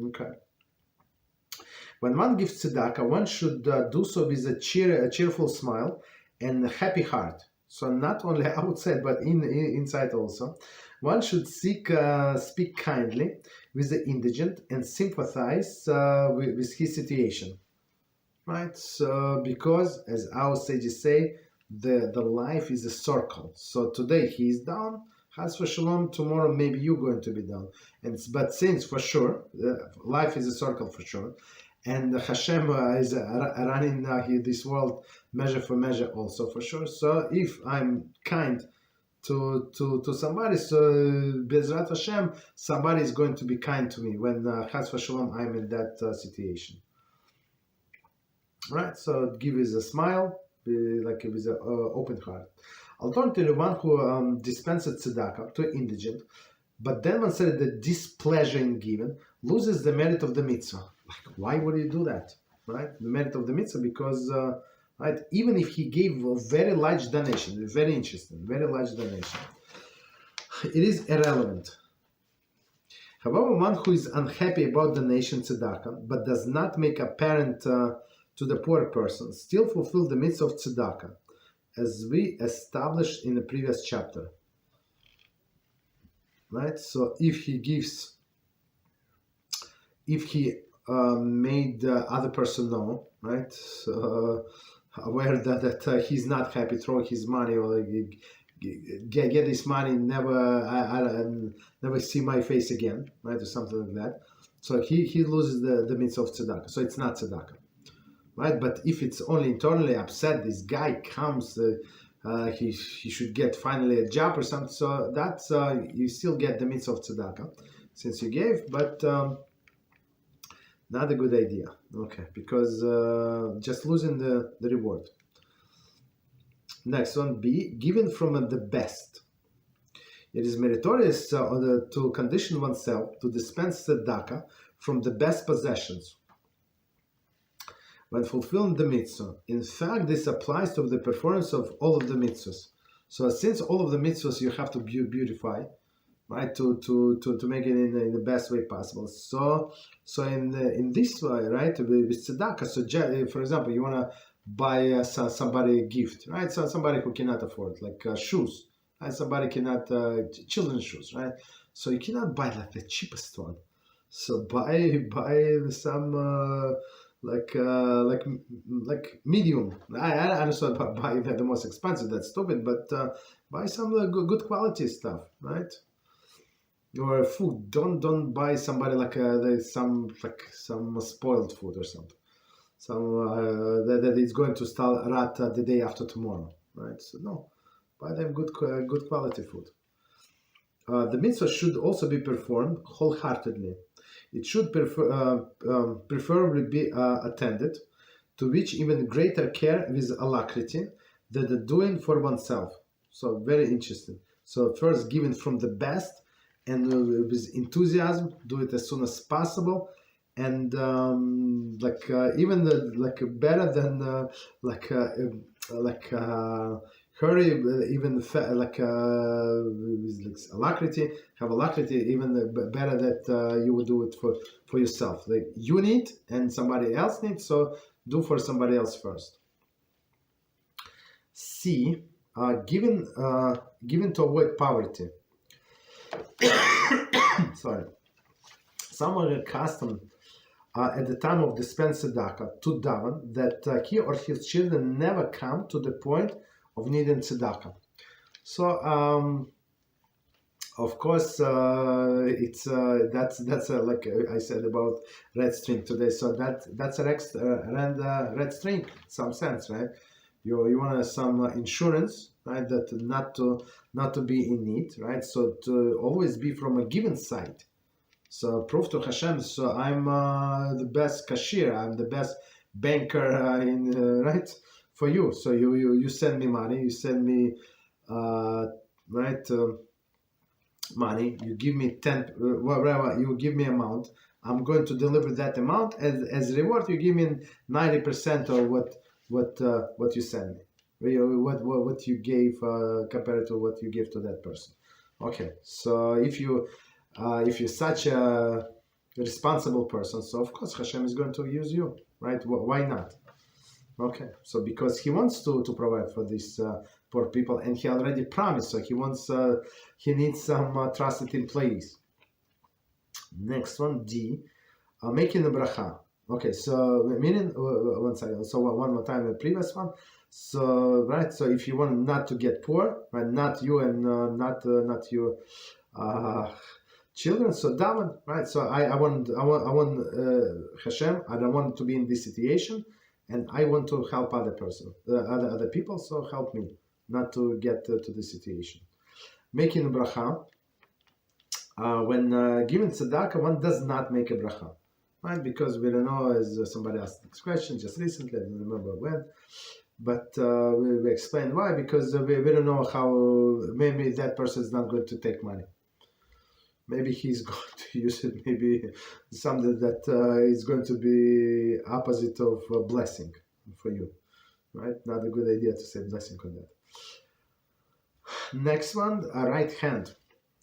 Okay. When one gives tzedakah, one should do so with a cheerful smile and a happy heart. So not only outside, but inside also. One should speak kindly with the indigent and sympathize with his situation. Right? So because, as our sages say, the life is a circle. So today he is down, Chas v'shalom, tomorrow maybe you're going to be down. But since for sure, life is a circle for sure, and Hashem is running this world measure for measure also for sure. So if I'm kind to somebody, so Beezrat Hashem, somebody is going to be kind to me when Chas v'shalom I'm in that situation. Right? So give us a smile, like with an open heart. Alternatively, one who dispenses tzedakah to indigent, but then one said that displeasure in giving loses the merit of the mitzvah. Like, why would you do that? Right? The merit of the mitzvah, because right, even if he gave a very large donation, very interesting, very large donation, it is irrelevant. However, one who is unhappy about donation tzedakah, but does not make apparent to the poor person, still fulfill the mitzvah of tzedakah, as we established in the previous chapter. Right? So if he gives, if he made the other person know, right, aware that he's not happy, throw his money or get this money, never see my face again, right, or something like that. So he loses the mitzvah of tzedakah. So it's not tzedakah. Right, but if it's only internally upset, this guy comes, he should get finally a job or something. So that's you still get the mitzvah of tzedakah since you gave, but not a good idea. Okay, because just losing the reward. Next one, B, given from the best. It is meritorious to condition oneself to dispense tzedakah from the best possessions when fulfilling the mitzvah. In fact, this applies to the performance of all of the mitzvahs. So since all of the mitzvahs you have to beautify, right, to make it in the best way possible. So in this way, right, with tzedakah, so for example, you want to buy somebody a gift, right? So somebody who cannot afford, like shoes, right? Somebody cannot, children's shoes, right? So you cannot buy like the cheapest one. So buy some like medium. I understand buy the most expensive. That's stupid. But buy some good quality stuff, right? Or food. Don't buy somebody like some spoiled food or something. Some that is going to start rat the day after tomorrow, right? So no, buy them good quality food. The mitzvah should also be performed wholeheartedly. It should preferably be attended, to which even greater care with alacrity than the doing for oneself. So very interesting. So first, given from the best, and with enthusiasm, do it as soon as possible, and even better than hurry, even with alacrity, have alacrity, even better that you would do it for yourself. Like you need and somebody else needs, so do for somebody else first. C, given to avoid poverty. Sorry. some are accustomed at the time of dispense tzedakah to daven that he or his children never come to the point of needing tzedakah. So of course it's that's like I said about red string today. So that's a red string in some sense, right? You want some insurance, right? That not to be in need, right? So to always be from a given side. So prove to Hashem. So I'm the best cashier. I'm the best banker right for you. So you send me money. You send me money. You give me 10 whatever. You give me amount. I'm going to deliver that amount as reward. You give me 90% of what you send me. What you gave compared to what you give to that person. Okay. So if you're such a responsible person, so of course Hashem is going to use you, right? Why not? Okay, so because He wants to provide for these poor people, and He already promised, so He needs some trusted employees. Next one, D, making a bracha. Okay, so meaning one second. So one more time, the previous one. So right, so if you want not to get poor, right, not you and not your children, so daven, right? So I want Hashem. I don't want to be in this situation, and I want to help other people. So help me not to get to this situation. Making a bracha. When giving tzedakah, one does not make a bracha, right? Because we don't know, as somebody asked this question just recently, I don't remember when, but we explained why. Because we don't know how. Maybe that person is not going to take money. Maybe he's going to use it, maybe something that is going to be opposite of blessing for you, right? Not a good idea to say blessing on that. Next one, a right hand.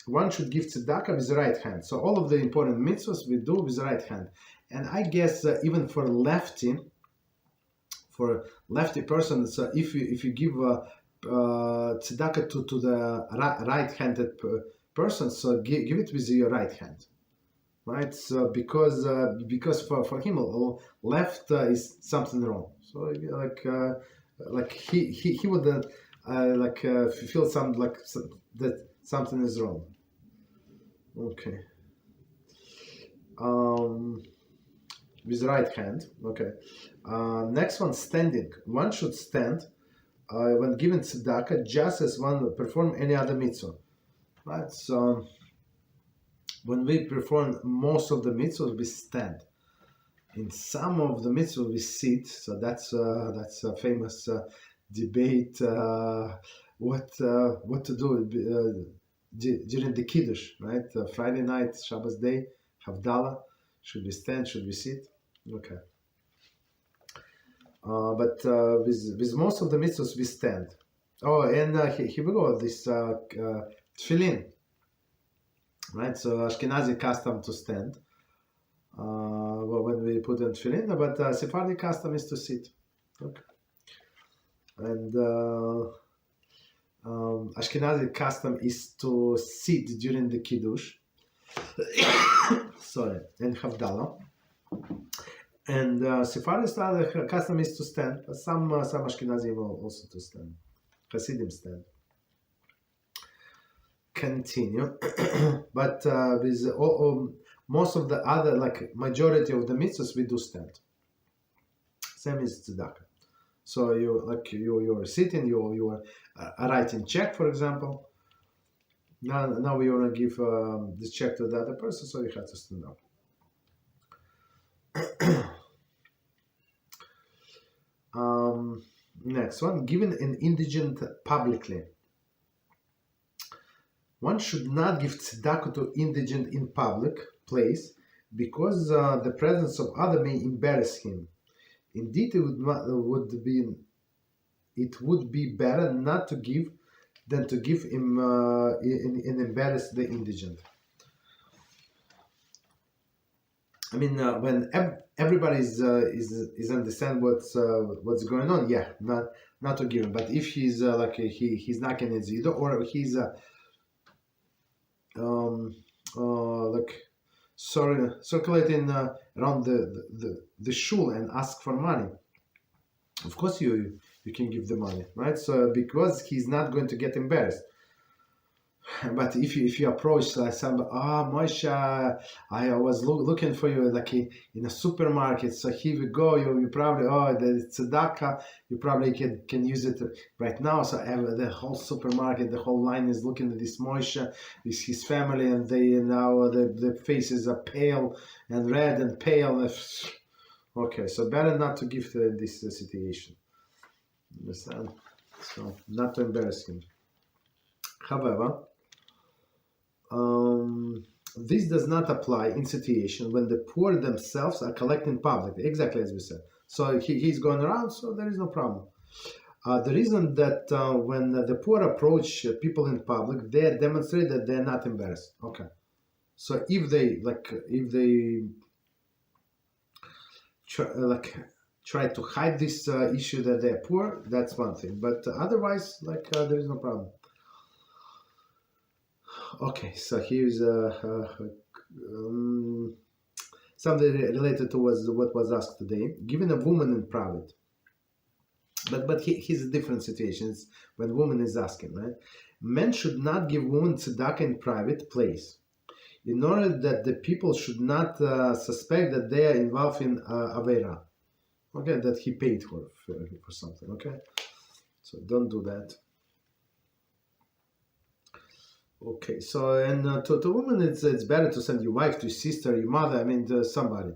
One should give tzedakah with the right hand. So all of the important mitzvahs we do with the right hand. And I guess even for lefty person, so if you give tzedakah to the right-handed person, so give it with your right hand, right? So because for him left is something wrong. So like he would feel that something is wrong. Okay. With right hand. Okay. Next one, standing. One should stand when giving tzedakah, just as one perform any other mitzvah. Right, so when we perform most of the mitzvahs, we stand. In some of the mitzvahs, we sit. So that's a famous debate. What to do during the kiddush, right? Friday night, Shabbos day, Havdalah. Should we stand? Should we sit? Okay. But with most of the mitzvahs, we stand. Oh, and here we go. This. Tefillin, right? So Ashkenazic custom to stand when we put on tefillin, but Sephardic custom is to sit. Okay. And Ashkenazic custom is to sit during the kiddush. Sorry, and Havdalah. And Sephardic style custom is to stand. But some Ashkenazim also to stand. Hasidim stand. Continue, but with most of the other, like majority of the mitzvahs, we do stand. Same as tzedakah. So you're sitting, you are writing check, for example. Now we want to give this check to the other person, so you have to stand up. Next one, giving an indigent publicly. One should not give tzedakah to indigent in public place because the presence of other may embarrass him. Indeed, it would be better not to give than to give him and embarrass the indigent. I mean, when everybody is understand what's going on, yeah, not to give him. But if he's he's knocking his door, or he's circulating around the shul and ask for money, of course you can give the money, right? So because he's not going to get embarrassed. But if you approach somebody, Moshe, I was looking for you like in a supermarket, so here we go. You probably the tzedakah, you probably can use it right now. So the whole supermarket, the whole line is looking at this Moshe with his family, and the faces are pale and red and pale. Okay, so better not to give this situation. Understand? So not to embarrass him. However, this does not apply in situation when the poor themselves are collecting publicly, exactly as we said. So he's going around, so there is no problem. The reason that when the poor approach people in public, they demonstrate that they're not embarrassed. Okay, so if they try to hide this issue that they're poor, that's one thing. But otherwise, there is no problem. Okay, so here's something related to what was asked today. Given a woman in private, but here's a different situation. It's when woman is asking, right? Men should not give women tzedakah in private place, in order that the people should not suspect that they are involved in avera. Okay, that he paid for something. Okay, so don't do that. Okay, so and to women, it's better to send your wife, to your sister, your mother. I mean, to somebody.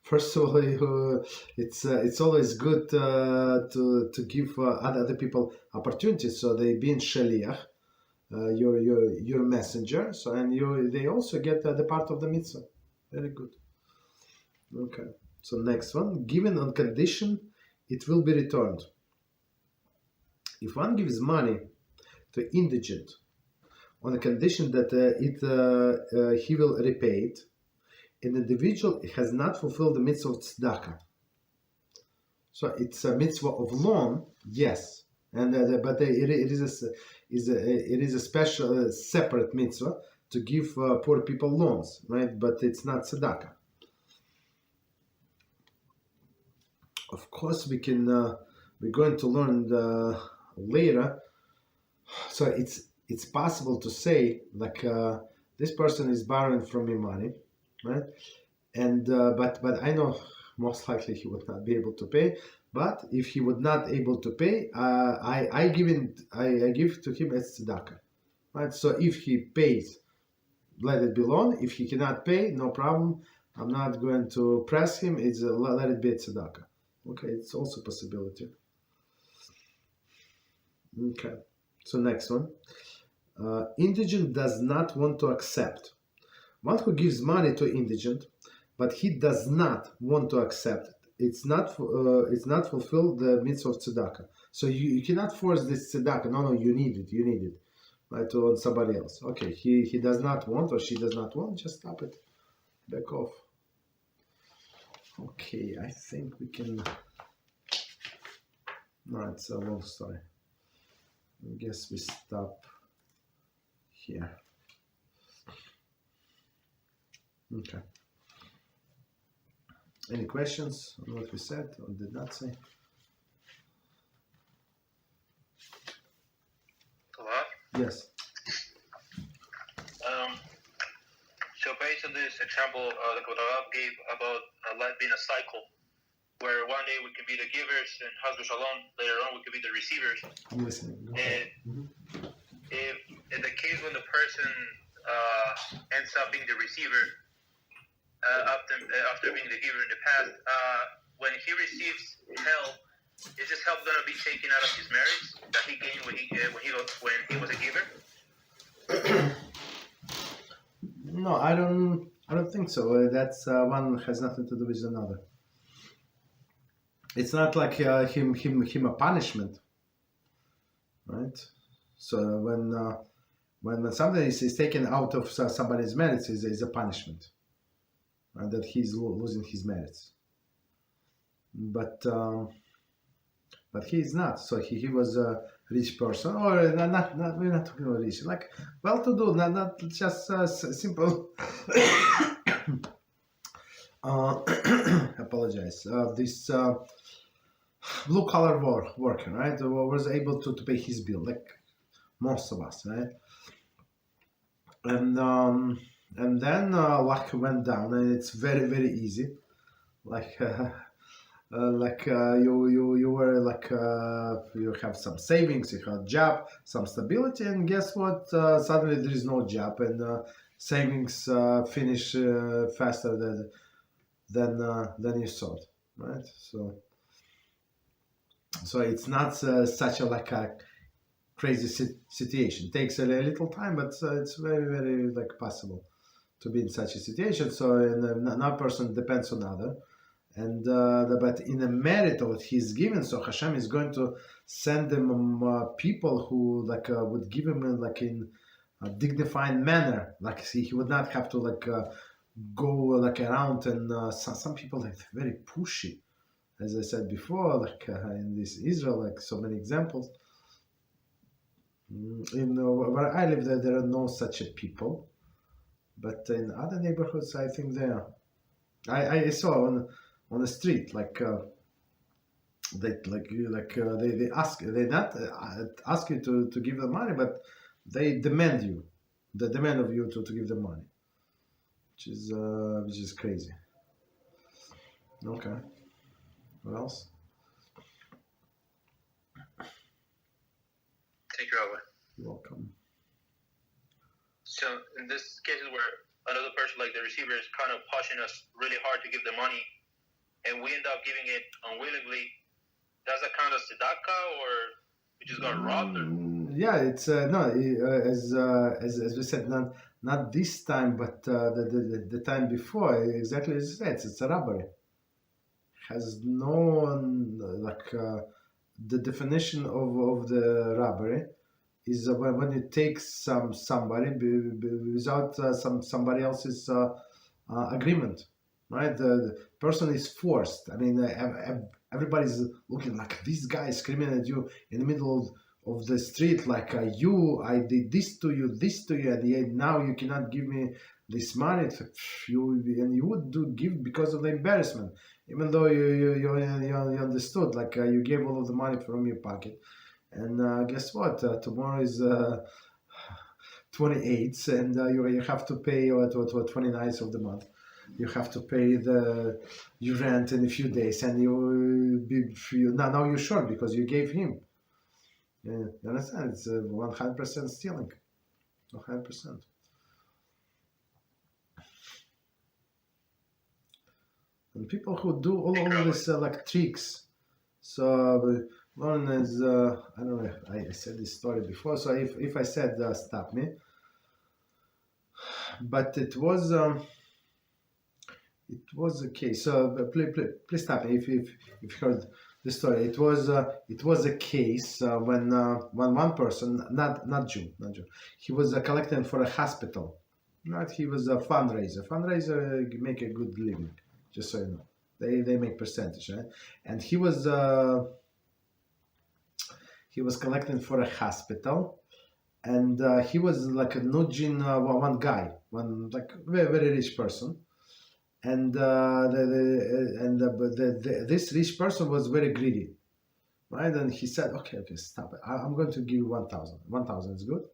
First of all, it's always good to give other people opportunities, so they be in shaliach, your messenger. So and they also get the part of the mitzvah. Very good. Okay, so next one, given on condition it will be returned. If one gives money to indigent on the condition that he will repay it, an individual has not fulfilled the mitzvah of tzedakah. So it's a mitzvah of loan, yes, and but it is a special separate mitzvah to give poor people loans, right? But it's not tzedakah. Of course, we're going to learn later. So it's possible to say this person is borrowing from me money, right? And but I know most likely he would not be able to pay. But if he would not able to pay, I give to him as tzedakah, right? So if he pays, let it be loan. If he cannot pay, no problem. I'm not going to press him. It's let it be a tzedakah. Okay, it's also a possibility. Okay, so next one. Indigent does not want to accept. One who gives money to indigent, but he does not want to accept, it's not fulfill the mitzvah of tzedakah. So you cannot force this tzedakah. No, you need it, right, to somebody else. Okay, he does not want or she does not want, just stop it, back off. Okay, I think we can. No, it's a long story. I guess we stop here. Okay. Any questions on what we said or did not say? Yes. So based on this example, like what Rabbi gave about life being a cycle, where one day we can be the givers and Hashem Shalom, later on we can be the receivers. I'm listening. If in the case when the person ends up being the receiver after being the giver in the past, when he receives help, is this help going to be taken out of his marriage that he gained when he was a giver? No, I don't think so. That's one has nothing to do with another. It's not like him a punishment, right? So when something is taken out of somebody's merits, is a punishment, right? That he's losing his merits. But but he is not. So he was a rich person, or not we're not talking about rich, like well-to-do, not just simple. Apologize. This blue-collar worker, right, was able to pay his bill, like most of us, right? And then luck went down, and it's very, very easy. Like you were like you have some savings, you have a job, some stability, and guess what? Suddenly there is no job, and savings finish faster than you thought, right? So it's not such a like a crazy situation. It takes a little time, but it's very, very like possible to be in such a situation. So one person depends on another, and but in the merit of what he's given, so Hashem is going to send them people who like would give him like in a dignified manner. Like he would not have to like go like around, and some people like very pushy, as I said before, like in this Israel, like so many examples. Where I live, there are no such a people, but in other neighborhoods, I think there are. I saw on the street like they ask, they not ask you to give them money, but they demand of you to give them money, which is crazy. Okay, what else? Thank you, Rabbi. You're welcome. So in this cases where another person, like the receiver, is kind of pushing us really hard to give the money, and we end up giving it unwillingly, does that count as tzedakah, or we just got robbed? Or? Yeah, it's no, as we said, not this time, but the time before, exactly as you said, it's a robbery. Has no like the definition of the robbery is when you take somebody without somebody else's agreement, right? The person is forced. I mean, everybody's looking like this guy is screaming at you in the middle of the street, like I did this to you, and now you cannot give me this money. You would give because of the embarrassment, even though you understood, like you gave all of the money from your pocket. And guess what? Tomorrow is 28th, and you have to pay what 29th of the month. You have to pay your rent in a few days, and now you're short because you gave him. You understand? It's 100% stealing. 100%. And people who do all of this like tricks. So one is I don't know. I said this story before. So if I said stop me, but it was a case. So please stop me if you heard the story. It was a case when one person, not Jew, he was collecting for a hospital. Right, he was a fundraiser. Fundraiser make a good living, just so you know. They make percentage, right? And he was collecting for a hospital, and he was like nudging one guy, one like very, very rich person. And this rich person was very greedy, right? And he said, "Okay, stop it. I'm going to give you 1,000. 1,000 is good.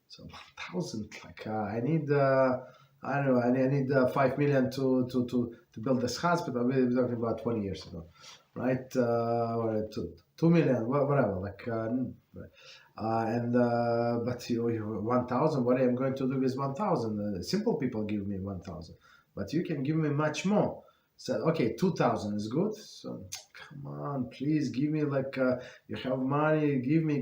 So 1,000, like I need, I don't know, I need 5 million to build this hospital. We're talking about 20 years ago, right? Or 2 million, whatever. Like, but you 1,000. What I'm going to do with 1,000? Simple people give me 1,000. But you can give me much more. Said, okay, 2,000 is good. So come on, please give me like you have money. Give me.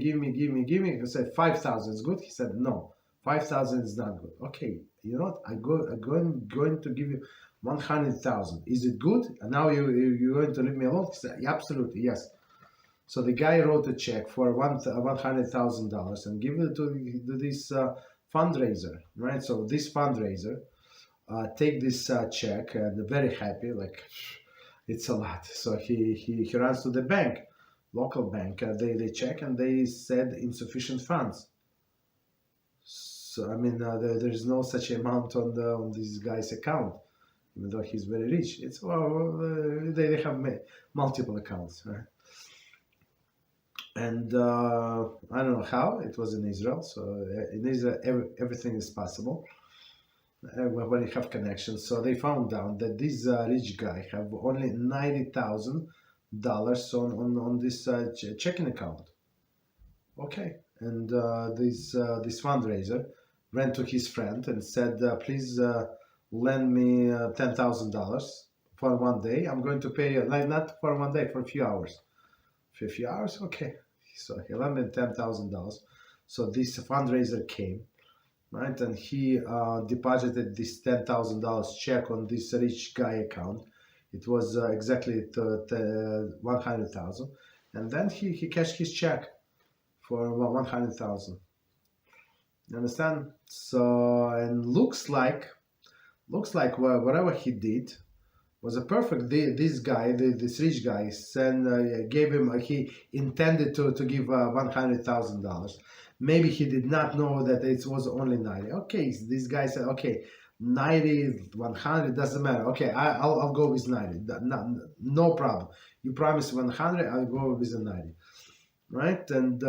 I said 5,000 is good. He said no, 5,000 is not good. Okay, you know what? I'm going to give you 100,000. Is it good? And now you're going to leave me alone? He said, yeah, absolutely, yes. So the guy wrote a check for $100,000 and give it to this fundraiser, right? So this fundraiser. Take this check, and very happy, like it's a lot. So he runs to the bank. local bank, they check and they said insufficient funds. So I mean, there's no such amount on this guy's account, even though he's very rich. It's they have multiple accounts, right? And I don't know how it was in Israel. So in Israel, everything is possible when you have connections. So they found out that this rich guy have only $90,000 on this checking account. Okay, and this fundraiser ran to his friend and said, "Please lend me $10,000 for one day. I'm going to pay you, like not for one day, for a few hours. For a few hours, okay." So he lent me $10,000. So this fundraiser came, right, and he deposited this $10,000 check on this rich guy account. It was exactly 100,000, and then he cashed his check for 100,000. You understand? So, and looks like whatever he did was a perfect. This guy, this rich guy, gave him. He intended to give $100,000. Maybe he did not know that it was only 90. Okay, this guy said, okay, 90, 100 doesn't matter. Okay, I'll go with 90. No problem. You promised 100, I'll go with the 90. Right? And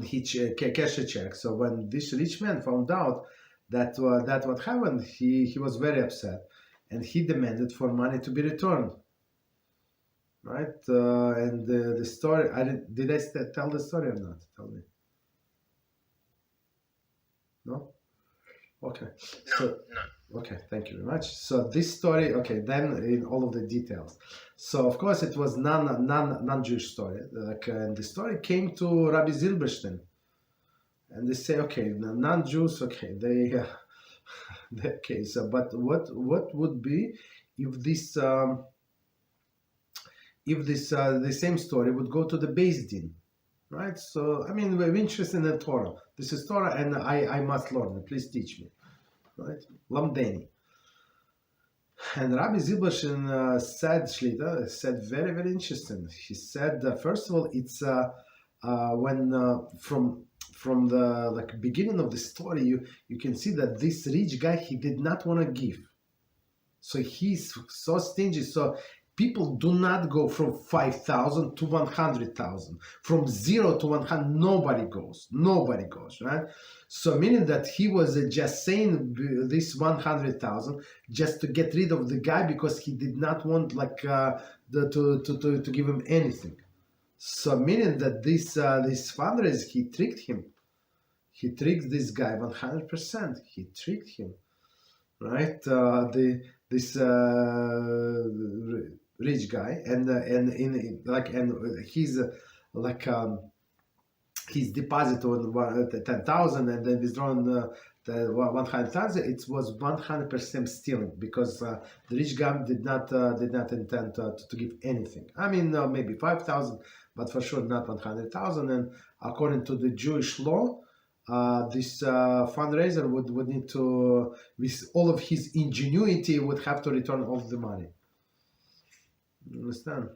he cashed a check. So when this rich man found out that what happened, he was very upset, and he demanded for money to be returned. Right? And the story, did I tell the story or not? Tell me. No? Okay. So, okay, thank you very much. So this story, okay, then in all of the details. So of course it was non-Jewish story. Like, and the story came to Rabbi Zilberstein, and they say, okay, non-Jews, okay, they, okay. So, but what would be if this the same story would go to the Beis Din? Right? So, I mean, we're interested in the Torah. This is Torah, and I must learn. Please teach me. Right? Lamdeni. And Rabbi Zilberstein said very, very interesting. He said, first of all, it's when from the beginning of the story, you can see that this rich guy, he did not want to give. So he's so stingy. So people do not go from 5,000 to 100,000. From 0 to 100, nobody goes, right? So meaning that he was just saying this 100,000 just to get rid of the guy, because he did not want to give him anything. So meaning that this fundraiser, he tricked him. He tricked this guy 100%. He tricked him, right? This rich guy, and his deposit on 10,000 and then withdrawn the 100,000. It was 100% stealing, because the rich guy did not intend to give anything. I mean, maybe 5,000, but for sure not 100,000. And according to the Jewish law, this fundraiser would need to, with all of his ingenuity, would have to return all the money. You understand?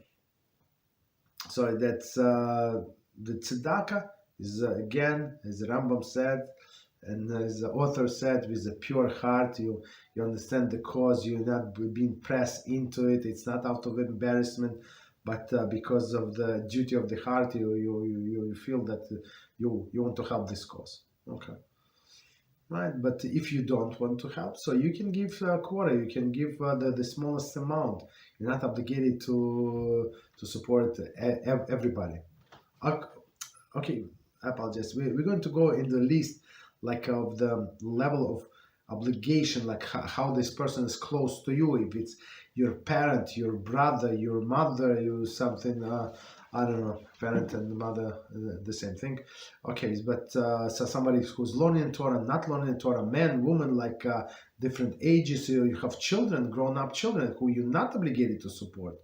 So that's the tzedakah is again, as Rambam said, and as the author said, with a pure heart. You understand the cause. You're not being pressed into it. It's not out of embarrassment, but because of the duty of the heart, you feel that you want to help this cause. Okay. Right, but if you don't want to help, so you can give a quarter, you can give the smallest amount. You're not obligated to support everybody. Okay, I apologize. We're going to go in the list, like, of the level of obligation, like how this person is close to you. If it's your parent, your brother, your mother, you something. I don't know, parent and mother, the same thing. Okay, but so somebody who's learning Torah, not learning Torah, man, woman, like different ages. You have children, grown-up children, who you're not obligated to support,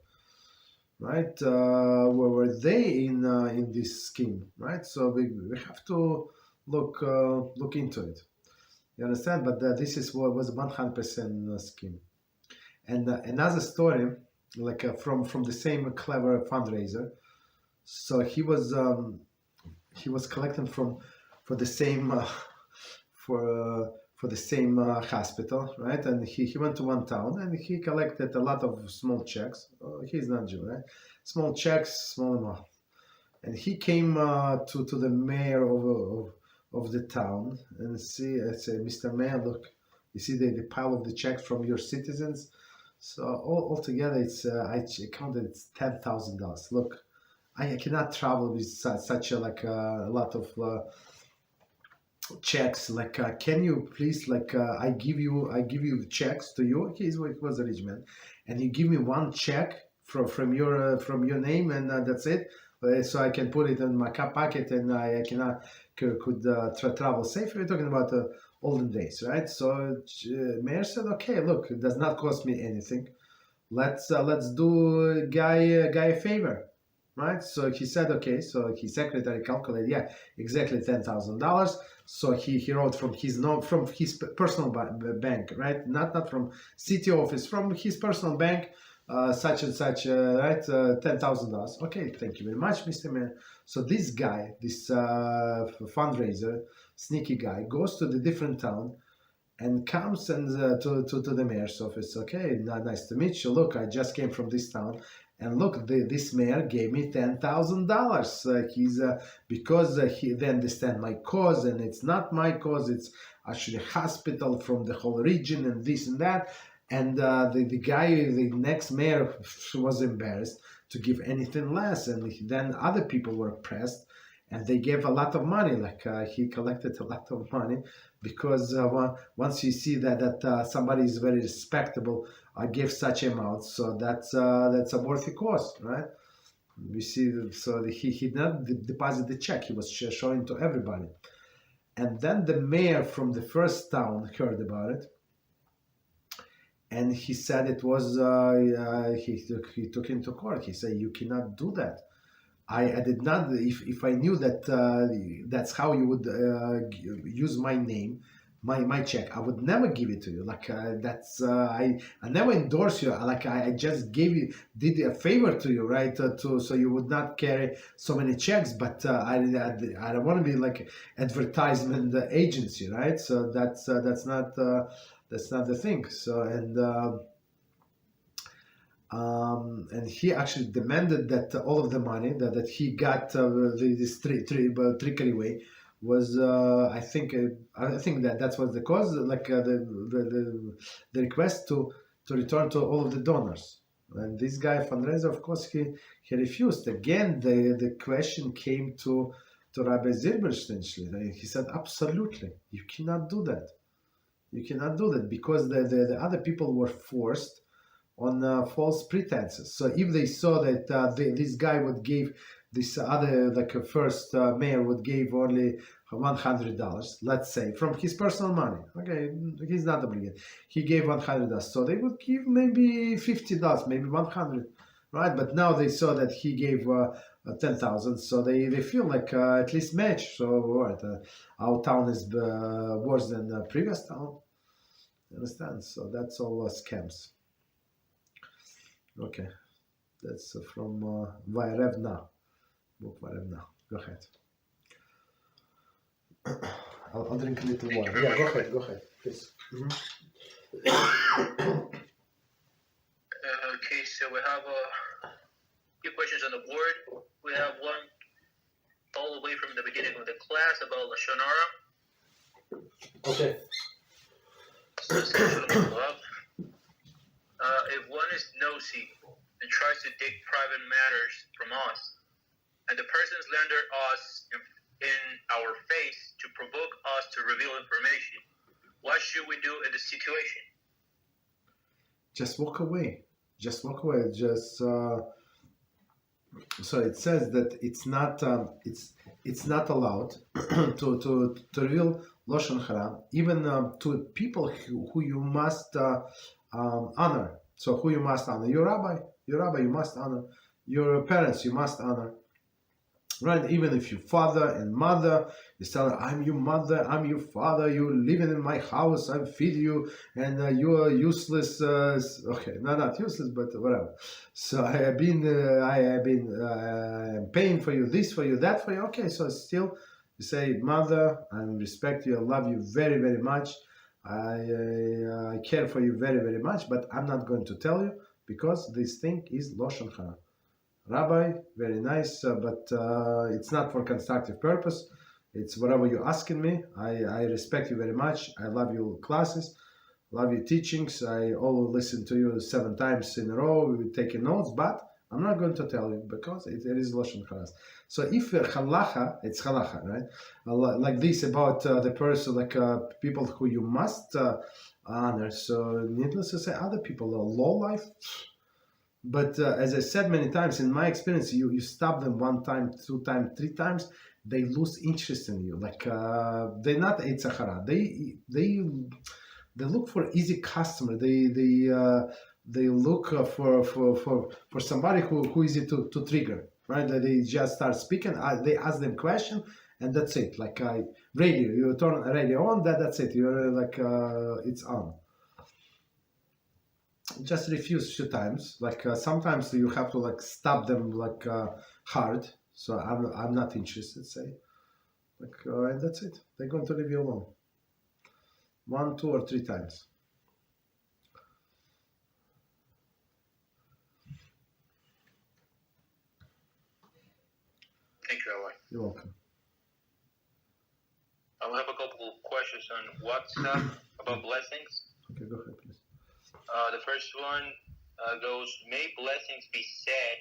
right? Where were they in this scheme, right? So we have to look into it. You understand? But this is what was 100% scheme. And another story, like from the same clever fundraiser. So he was collecting for the same for the same hospital, right? And he went to one town and he collected a lot of small checks. He's not Jew, right? Small checks, small amount. And he came to the mayor of the town and say, Mr. Mayor, look, you see the pile of the checks from your citizens. So altogether, it's I counted it's $10,000. Look, I cannot travel with such a lot of checks. Can you please I give you the checks to you. He was a rich man, and you give me one check from your name, and that's it. So I can put it in my pocket, and I could travel safe. We're talking about olden days, right? So Mayor said, okay, look, it does not cost me anything. Let's do guy a favor, right? So he said, okay. So his secretary calculated, yeah, exactly $10,000. So he wrote from his personal bank, right? Not from city office, from his personal bank. Such and such, right? $10,000. Okay, thank you very much, Mr. Mayor. So this guy, this fundraiser, sneaky guy, goes to the different town and comes and to the mayor's office. Okay, nice to meet you. Look, I just came from this town, and look, this mayor gave me $10,000. He's because they understand my cause, and it's not my cause. It's actually a hospital from the whole region, and this and that. And the guy, the next mayor, was embarrassed to give anything less. And then other people were pressed, and they gave a lot of money. He collected a lot of money because once you see that somebody is very respectable, give such amounts, so that's a worthy cause, right? We see, so he did not deposit the check. He was showing to everybody. And then the mayor from the first town heard about it. And he said it was, he took him to court. He said, you cannot do that. I did not, if I knew that that's how you would use my name, my check, I would never give it to you. I never endorse you. I just did a favor to you, right? So you would not carry so many checks, but I don't want to be like advertisement agency, right? So that's not the thing. So and he actually demanded that all of the money that he got this trickery way was I think that was the cause, the request to return to all of the donors. And this guy fundraiser, of course, he refused. Again, the question came to Rabbi Zilberstein. He said, absolutely, you cannot do that. You cannot do that because the other people were forced on false pretenses. So if they saw that this guy would give this other, first mayor would give only $100, let's say, from his personal money. Okay, he's not obligated. He gave $100, so they would give maybe $50, maybe $100, right? But now they saw that he gave 10,000, so they feel like at least match. So what? Our town is worse than the previous town. You understand? So that's all scams. Okay, that's from Vayrevna. Book Vayrevna. Go ahead. I'll drink a little water. Yeah, go ahead, please. Okay, so we have a few questions on the board. We have one all the way from the beginning of the class about Lashon Hara. Okay. So this question of love. If one is nosy and tries to dig private matters from us, and the person slanders us in our face to provoke us to reveal information, what should we do in this situation? Just walk away. So it says that it's not allowed to reveal Lashon Hara, even to people who you must honor. So who you must honor? Your rabbi you must honor. Your parents you must honor. Right? Even if your father and mother is telling, I'm your mother, I'm your father, you're living in my house, I feed you, and you are useless. Okay, no, not useless, but whatever. So I have been paying for you, this for you, that for you. Okay, so still you say, mother, I respect you, I love you very, very much. I care for you very, very much, but I'm not going to tell you because this thing is Lashon Hara. Rabbi, very nice, but it's not for constructive purpose. It's whatever you're asking me. I respect you very much. I love your classes, love your teachings. I always listen to you 7 times in a row. We're taking notes, but I'm not going to tell you because it is Lashon Hara. So if halacha, it's halacha, right? Like this about the person, like people who you must honor. So needless to say, other people, low life. But as I said many times, in my experience, you stop them 1 time, 2 times, 3 times, they lose interest in you. Like they're not Eitzah Hara. They look for easy customer. They look for somebody who easy to trigger. Right? They just start speaking. They ask them question, and that's it. Like radio, you turn radio on. That's it. You're like it's on. Just refuse few times. Like sometimes you have to like stop them like hard. So I'm not interested. Say like and that's it. They're going to leave you alone. 1, 2, or 3 times. Thank you, Rabbi. You're welcome. I will have a couple of questions on WhatsApp about blessings. Okay, go ahead, please. The first one goes, may blessings be said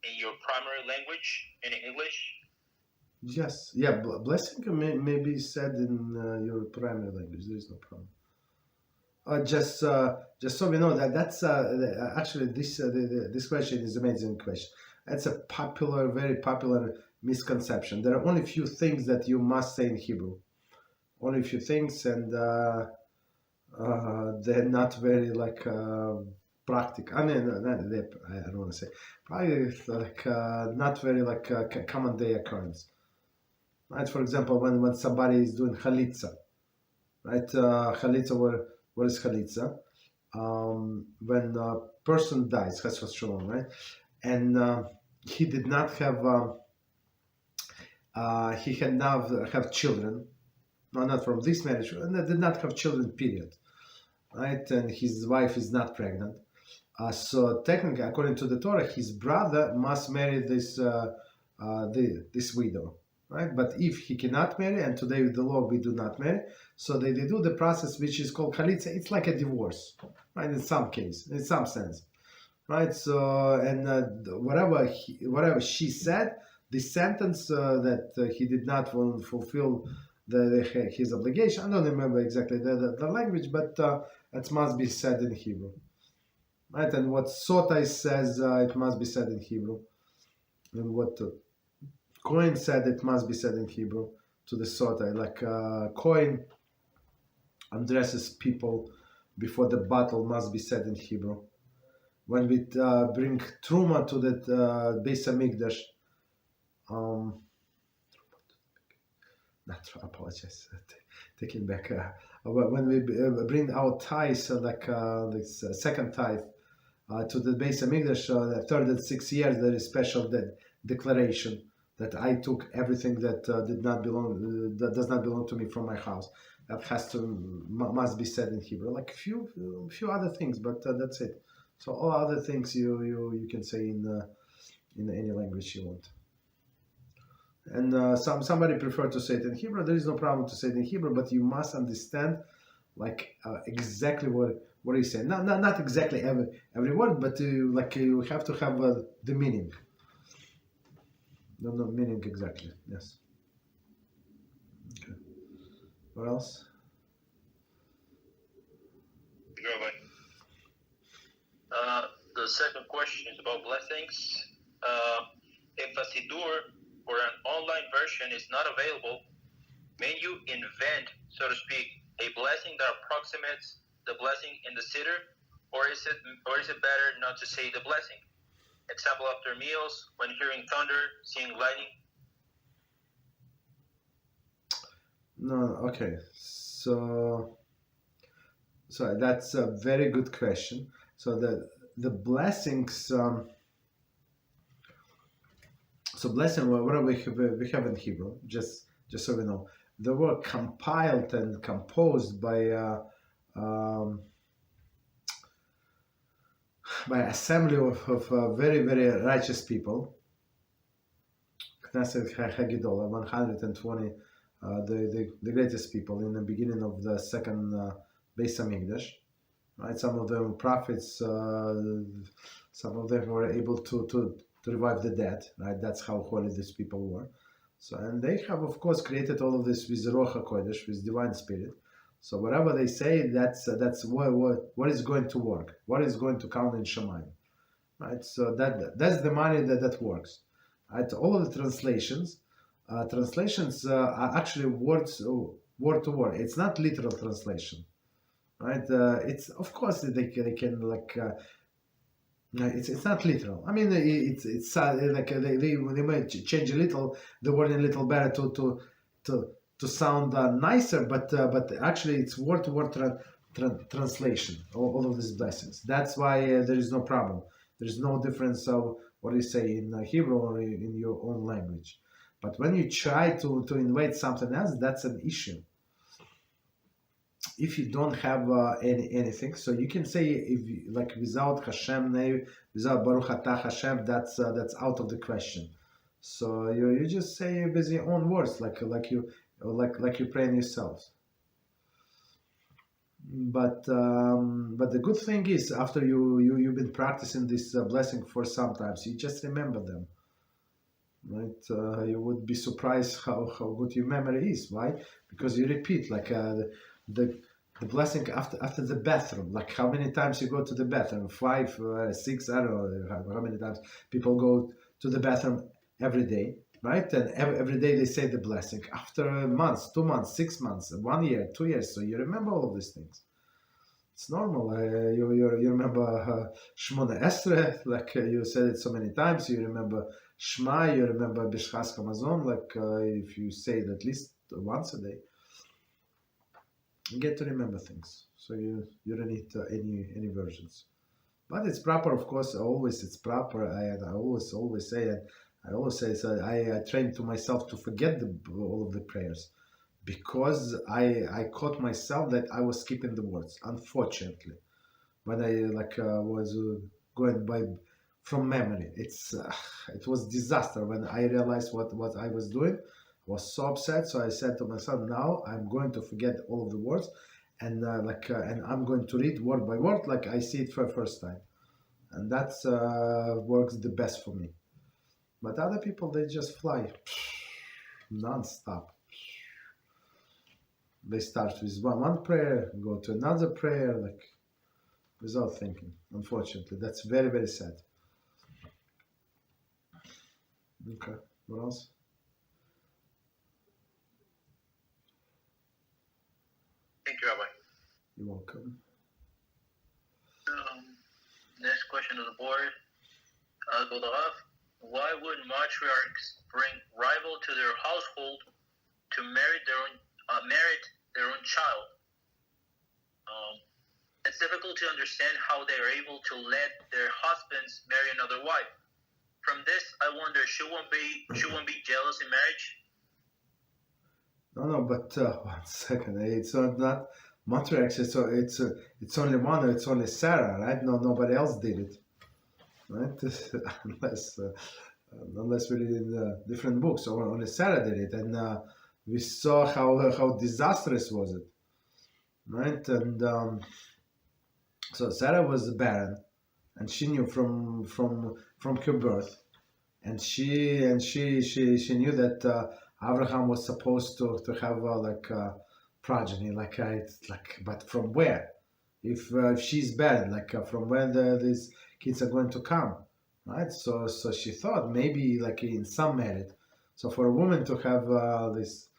in your primary language, in English? Yes, yeah, blessing may be said in your primary language. There is no problem. Just so we know that's actually this question is an amazing question. That's a very popular misconception. There are only a few things that you must say in Hebrew. Only a few things, and they're not very like practical. I mean, I don't want to say probably like not very like common day occurrence. Right? For example, when somebody is doing chalitza, right? Chalitza, what is chalitza? When a person dies, chas v'shalom, right? And he did not have he had not have children. No, not from this marriage, and did not have children, period. Right? And his wife is not pregnant. So technically, according to the Torah, his brother must marry this widow. Right? But if he cannot marry, and today with the law we do not marry, so they do the process which is called chalitza. It's like a divorce, right? In some case, in some sense, right? So and whatever she said, the sentence that he did not fulfill his obligation. I don't remember exactly the language, but it must be said in Hebrew, right? And what Sotai says, it must be said in Hebrew, and what Cohen said, it must be said in Hebrew to the Sotai. Like Cohen addresses people before the battle, must be said in Hebrew. When we bring Truma to the Beis Hamikdash, apologize, taking back. When we bring our tithes, like this second tithe, to the Beis Hamikdash, the 3rd and 6th years, there is special declaration that I took everything that that does not belong to me from my house. That must be said in Hebrew. Like a few other things, but that's it. So all other things you can say in any language you want. And somebody prefer to say it in Hebrew. There is no problem to say it in Hebrew, but you must understand like exactly what you say. Not exactly every word, but like you have to have the meaning. No meaning exactly. Yes. Okay. What else? Rabbi. The second question is about blessings. If a Sidur or an online version is not available, may you invent, so to speak, a blessing that approximates the blessing in the Siddur, or is it better not to say the blessing? Example, after meals, when hearing thunder, seeing lightning, No, okay. So that's a very good question. So the blessings. So blessing, what do we have in Hebrew? Just so we know, they were compiled and composed um, by assembly of very very righteous people. Knesset Hagidola, 120, the greatest people in the beginning of the second Beis Hamikdash. Right, some of them prophets, some of them were able to revive the dead. Right, that's how holy these people were. So, and they have, of course, created all of this with Ruach HaKodesh, with divine spirit. So whatever they say, that's what is going to work, what is going to count in Shemayim. Right, so that's the money that works. Right, all of the translations are actually word to word. It's not literal translation. Right, it's of course they can like. No, it's not literal. I mean, it's like they might change a little the word a little better to sound nicer, but actually it's word to word translation. All of these blessings. That's why there is no problem. There is no difference of what you say in Hebrew or in your own language. But when you try to invade something else, that's an issue. If you don't have anything, so you can say if like without Hashem name, without Baruch Atah Hashem, that's out of the question. So you just say with your own words, like you pray in yourselves. But the good thing is after you've been practicing this blessing for some times, you just remember them. Right? You would be surprised how good your memory is. Why? Because you repeat like the blessing after the bathroom. Like how many times you go to the bathroom? 5, 6, I don't know how many times people go to the bathroom every day, right? And every day they say the blessing. After months, 2 months, 6 months, 1 year, 2 years, so you remember all of these things. It's normal. You remember Shmona Esrei, like you said it so many times. You remember Shema, you remember Bishchas Hamazon, like if you say it at least once a day. You get to remember things, so you don't need any versions. But it's proper, of course. Always it's proper. I always say it. I always say so. I train to myself to forget all of the prayers, because I caught myself that I was skipping the words. Unfortunately, when I was going by from memory, it was disaster when I realized what I was doing. I was so upset, so I said to myself, now I'm going to forget all of the words, and and I'm going to read word by word like I see it for the first time, and that works the best for me. But other people, they just fly non-stop. They start with one prayer, go to another prayer, like without thinking. Unfortunately, that's very very sad. Okay, what else? Thank you, Rabbi. You're welcome. Next question on the board. Go to Rav. Why would matriarchs bring rival to their household to merit their own child? It's difficult to understand how they are able to let their husbands marry another wife. From this, I wonder, should one be jealous in marriage? No, but 1 second. It's not matriarchs. It's only one. It's only Sarah, right? No, nobody else did it, right? Unless we read in different books, or only Sarah did it, and we saw how disastrous was it, right? And so Sarah was barren, and she knew from her birth, and she knew that Abraham was supposed to have progeny, but from where? If she's barren, from where these kids are going to come, right? So she thought maybe in some merit. So for a woman to have this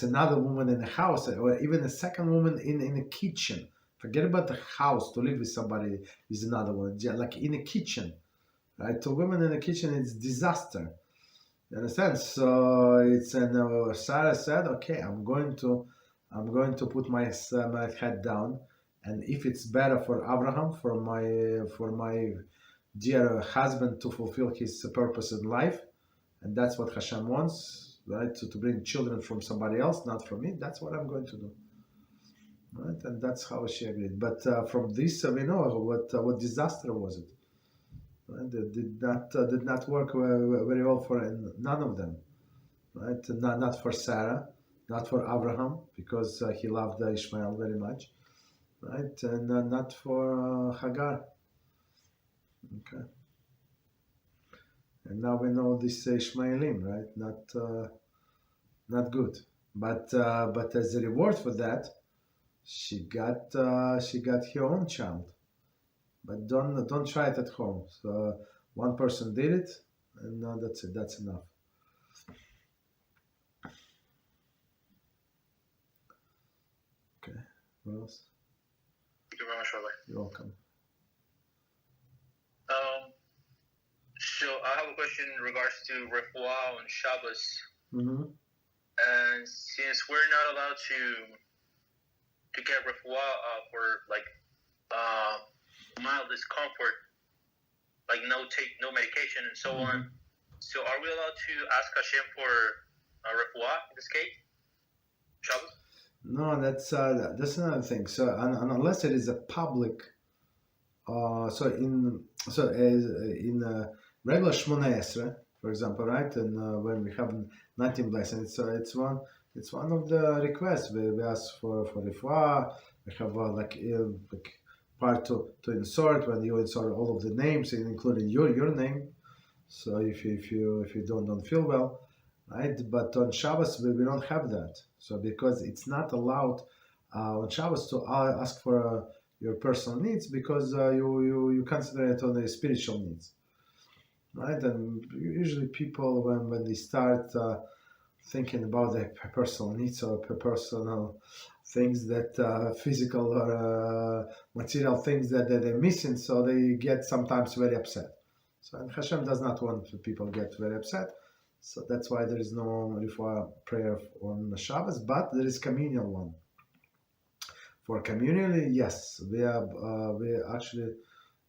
another woman in the house, or even a second woman in the kitchen. Forget about the house, to live with somebody is another one. Like in a kitchen, right? To women in the kitchen, it's disaster. You understand? So it's and Sarah said, "Okay, I'm going to put my head down, and if it's better for Abraham, for my dear husband to fulfill his purpose in life, and that's what Hashem wants, right? To bring children from somebody else, not from me. That's what I'm going to do." Right, and that's how she agreed. But from this, we know what disaster was it. Right? It did not work very well for none of them. Right? Not for Sarah, not for Abraham, because he loved Ishmael very much. Right, and not for Hagar. Okay. And now we know this Ishmaelim, right? Not good. But as a reward for that, she got her own child. But don't try it at home. So one person did it, and that's it. That's enough. Okay. What else? Thank you very much, Rabbi. You're welcome. So I have a question in regards to refuah on Shabbos. Mm-hmm. And since we're not allowed to get refuah for like mild discomfort, like no medication and so on, so are we allowed to ask Hashem for refuah in this case, Shabbos? No, that's another thing. So unless it is a public, in regular Shmiras, for example, right, and when we have 19 blessings, it's one of the requests we ask for refuah. We have like part to insert when you insert all of the names, including your name. So if you don't feel well, right? But on Shabbos we don't have that. So because it's not allowed on Shabbos to ask for your personal needs, because you consider it on the spiritual needs, right? And usually people when they start thinking about their personal needs or personal things that physical or material things that they're missing, so they get sometimes very upset. So and Hashem does not want people to get very upset. So that's why there is no refuah prayer on Shabbos, but there is communal one. For communal, yes, we actually,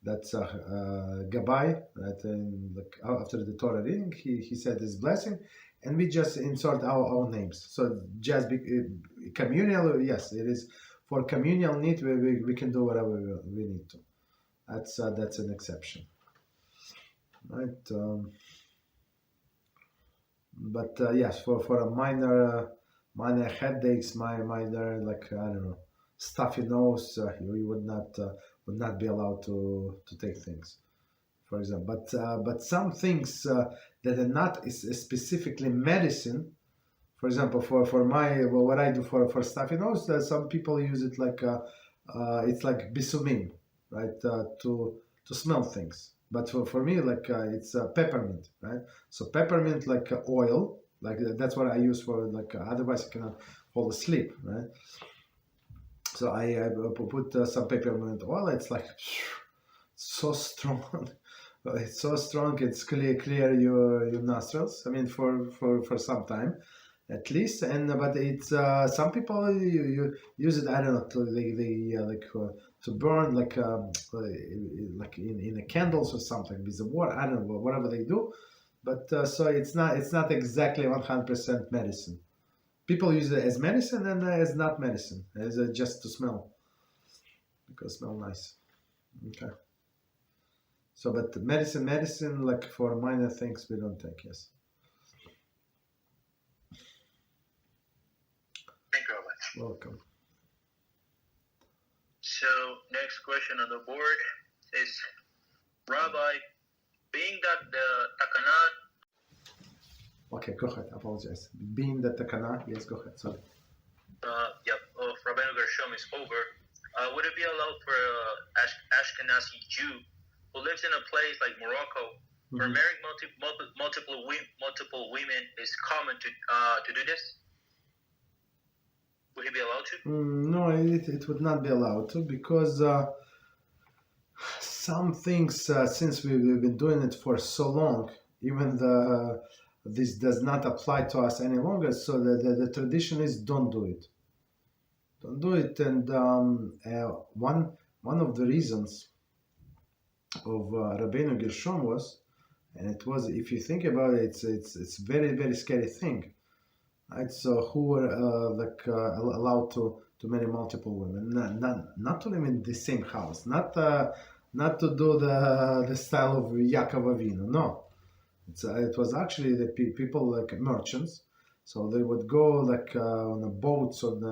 that's Rabbi, right? And after the Torah reading, he said his blessing, and we just insert our own names. So just communal, yes, it is for communal need. We can do whatever we need to. That's an exception, right? But yes, for a minor headaches, minor like I don't know, stuffy nose, you would not be allowed to take things, for example. But some things that are not specifically medicine. For example, for my what I do for stuffy nose, some people use it like it's like bisumim, right? To smell things. But for me, like it's peppermint, right? So peppermint, like oil, like that's what I use for, like otherwise I cannot fall asleep, right? So I put some peppermint oil. It's like so strong. It's so strong. It's clear your nostrils. I mean, for some time, at least. And but it's some people you use it. I don't know, to to burn like in the candles or something with the water. I don't know, whatever they do. But so it's not exactly 100% medicine. People use it as medicine and as not medicine, as just to smell, because it smells nice. Okay. So, but medicine, like for minor things, we don't take. Yes. Thank you, Rabbi. Welcome. So, next question on the board is, Rabbi, being that the Takanat. Okay, go ahead. I apologize. Being that Takana, yes, go ahead. Sorry. Of Rabbeinu Gershom is over, would it be allowed for an Ashkenazic Jew who lives in a place like Morocco, where marrying multiple women is common to do this? Would he be allowed to? No, it would not be allowed to, because some things, since we've been doing it for so long, even this does not apply to us any longer. So the tradition is don't do it. Don't do it. And one of the reasons of Rabbeinu Gershom was, and it was, if you think about it, it's very, very scary thing, right? So who were allowed to marry multiple women, not to live in the same house, not to do the style of Yaakov Avinu. No, it was actually the people like merchants. So they would go like on the boats, on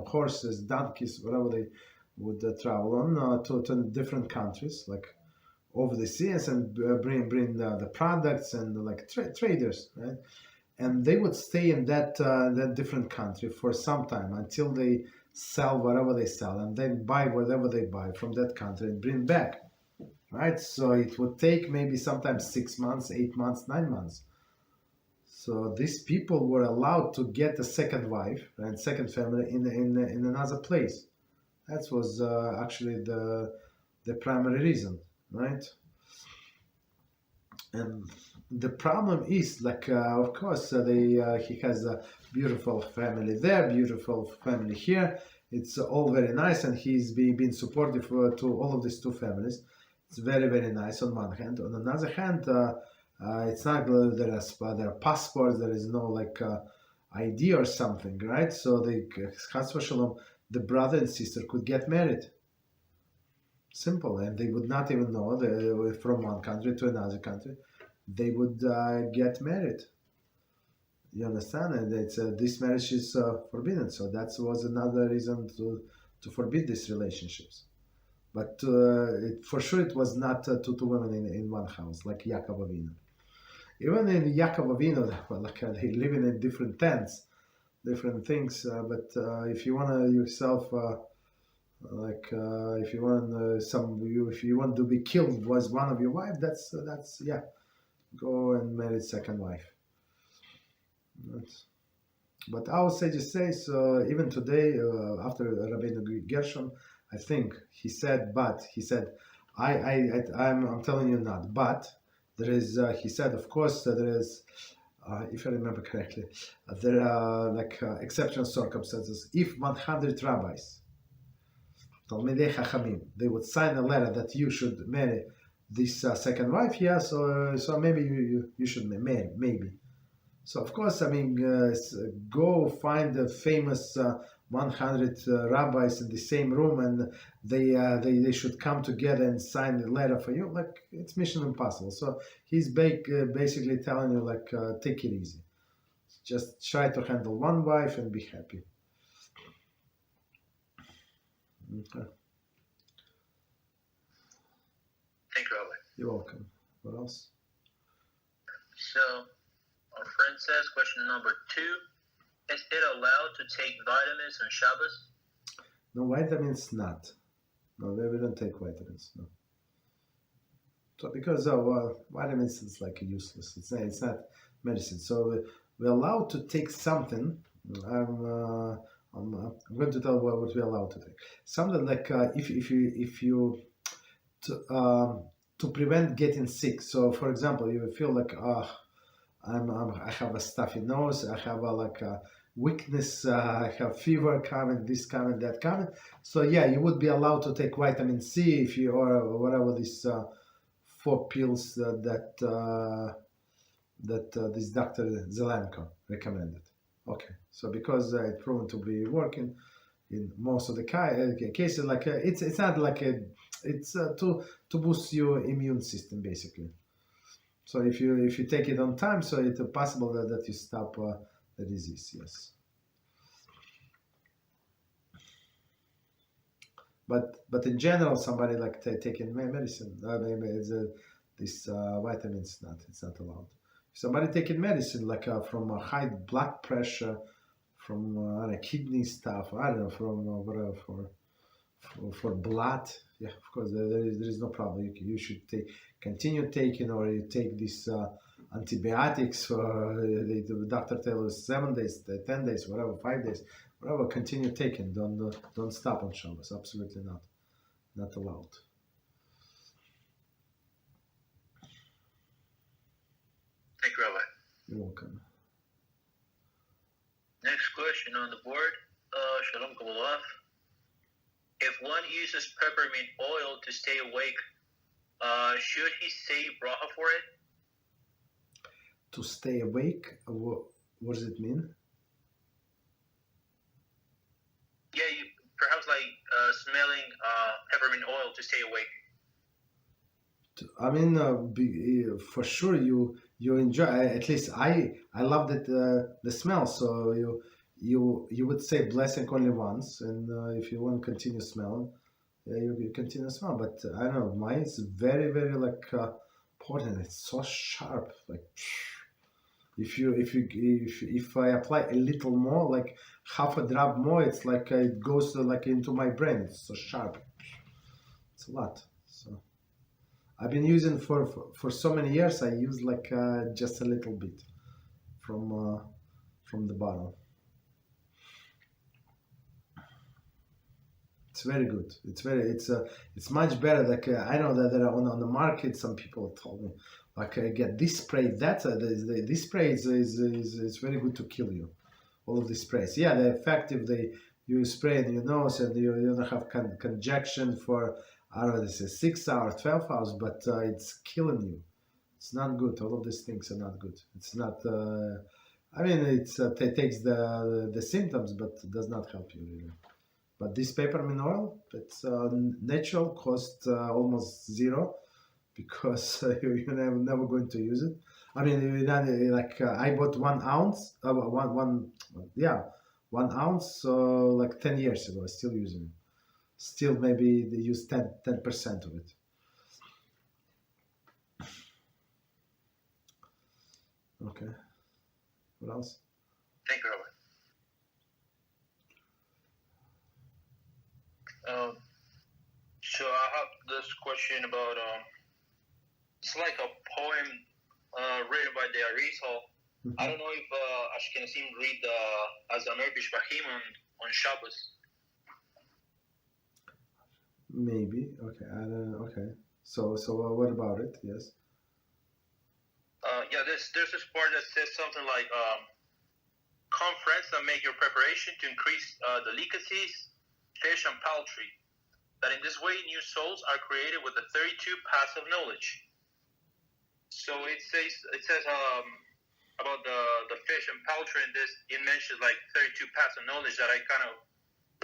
horses, donkeys, whatever they would travel on to different countries, like over the seas, and bring the products, and like traders, right? And they would stay in that different country for some time until they sell whatever they sell, and then buy whatever they buy from that country and bring back, right? So it would take maybe sometimes 6 months, 8 months, 9 months. So these people were allowed to get a second wife and second family in another place. That was actually the primary reason, right? And the problem is, like, of course, he has a beautiful family there, beautiful family here. It's all very nice, and he's been supportive to all of these two families. It's very, very nice on one hand. On another hand, it's not there are passports, there is no like ID or something, right? So Chas v'Shalom, the brother and sister could get married. Simple, and they would not even know from one country to another country. They would get married. You understand? And this marriage is forbidden. So that was another reason to forbid these relationships. But for sure, it was not two women in one house, like Yaakov Avinu. Even in Yaakov Avinu, like they live in different tents, different things. But if you want to yourself, if you want to be killed was one of your wife, that's yeah, go and marry second wife. But our sages say, so even today, after Rabbeinu Gershom, I think he said, I'm telling you not, but there is, he said, of course, there is, if I remember correctly, there are exceptional circumstances. If 100 rabbis, Talmidei Chachamim, they would sign a letter that you should marry this second wife, yeah, so maybe you should marry, maybe. So of course, I mean, go find the famous 100 rabbis in the same room, and they should come together and sign the letter for you. Like, it's mission impossible. So he's basically telling you, like, take it easy. Just try to handle one wife and be happy. Okay. Thank you, Rabbi. You're welcome. What else? So, our friend says, question number 2, is it allowed to take vitamins on Shabbos? No, vitamins not. No, we don't take vitamins, no. So because vitamins is like useless. It's not medicine. So we're allowed to take something. I'm going to tell what we're allowed to take. Something like if you to prevent getting sick. So for example, you feel like I have a stuffy nose, I have a weakness, I have fever coming, this coming, that coming. So yeah, you would be allowed to take vitamin C if you, or whatever these 4 pills that this Dr. Zelenko recommended. Okay, so because it's proven to be working in most of the cases, like it's not like it's to boost your immune system basically. So if you take it on time, so it's possible that you stop the disease. Yes. But in general, somebody like taking medicine, maybe this vitamins it's not allowed. If somebody taking medicine like from a high blood pressure, from kidney stuff, I don't know, from whatever for blood, yeah, of course there is no problem. You should continue taking, or you take these antibiotics for the doctor tells us 7 days, 10 days, whatever, 5 days, whatever. Continue taking. Don't stop on Shabbos. Absolutely not allowed. Thank you, Rabbi. You're welcome. Next question on the board. Shalom Kabbalah. If one uses peppermint oil to stay awake, should he say bracha for it? To stay awake? What does it mean? Yeah, perhaps like smelling peppermint oil to stay awake. I mean, for sure you enjoy. At least I love that the smell. So you would say blessing only once, and if you want to continue smelling, you continue smell. But I don't know, mine is very very like potent. It's so sharp. Like if I apply a little more, like half a drop more, it's like it goes like into my brain. It's so sharp. It's a lot. So. I've been using for so many years. I use like just a little bit from the bottle. It's very good. It's much better. Like I know that there are on the market. Some people told me like get this spray. This spray is very good to kill you. All of these sprays. Yeah, they're effective. You spray in your nose and you don't have congestion for. I don't know, this is 6 hours, 12 hours, but it's killing you. It's not good. All of these things are not good. It's not. I mean, it takes the symptoms, but does not help you really. But this peppermint oil, it's natural, cost almost zero, because you're never going to use it. I mean, like I bought 1 ounce, 1 ounce, like 10 years ago. I'm still using it. Still, maybe they use 10% of it. Okay. What else? Thank you, Rabbi. So I have this question about it's like a poem written by the Arizal. Mm-hmm. I don't know if Ashkenazim read Azamer Bishbachim on Shabbos. Maybe. Okay. I don't know. Okay. So what about it? Yes. Yeah, there's this part that says something like, "Come, friends, and make your preparation to increase delicacies, fish, and poultry. That in this way new souls are created with the 32 paths of knowledge." So it says about the fish and poultry in this. It mentions like 32 paths of knowledge that I kind of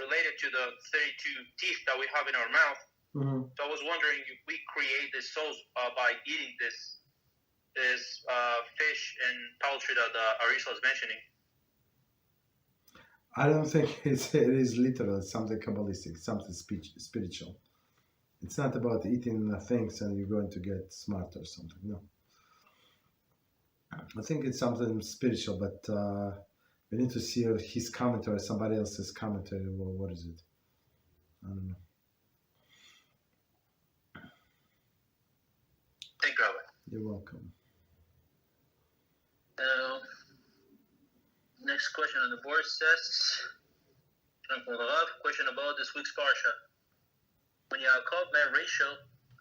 related to the 32 teeth that we have in our mouth. Mm-hmm. So I was wondering if we create the souls by eating this fish and poultry that Arizal is mentioning. I don't think it is literal. It's something Kabbalistic, something spiritual. It's not about eating things and you're going to get smart or something. No. I think it's something spiritual, but we need to see his commentary, somebody else's commentary. Well, what is it? I don't know. Thank you, Rabbi. You're welcome. Next question on the board says, question about this week's parsha. When Yaakov met Rachel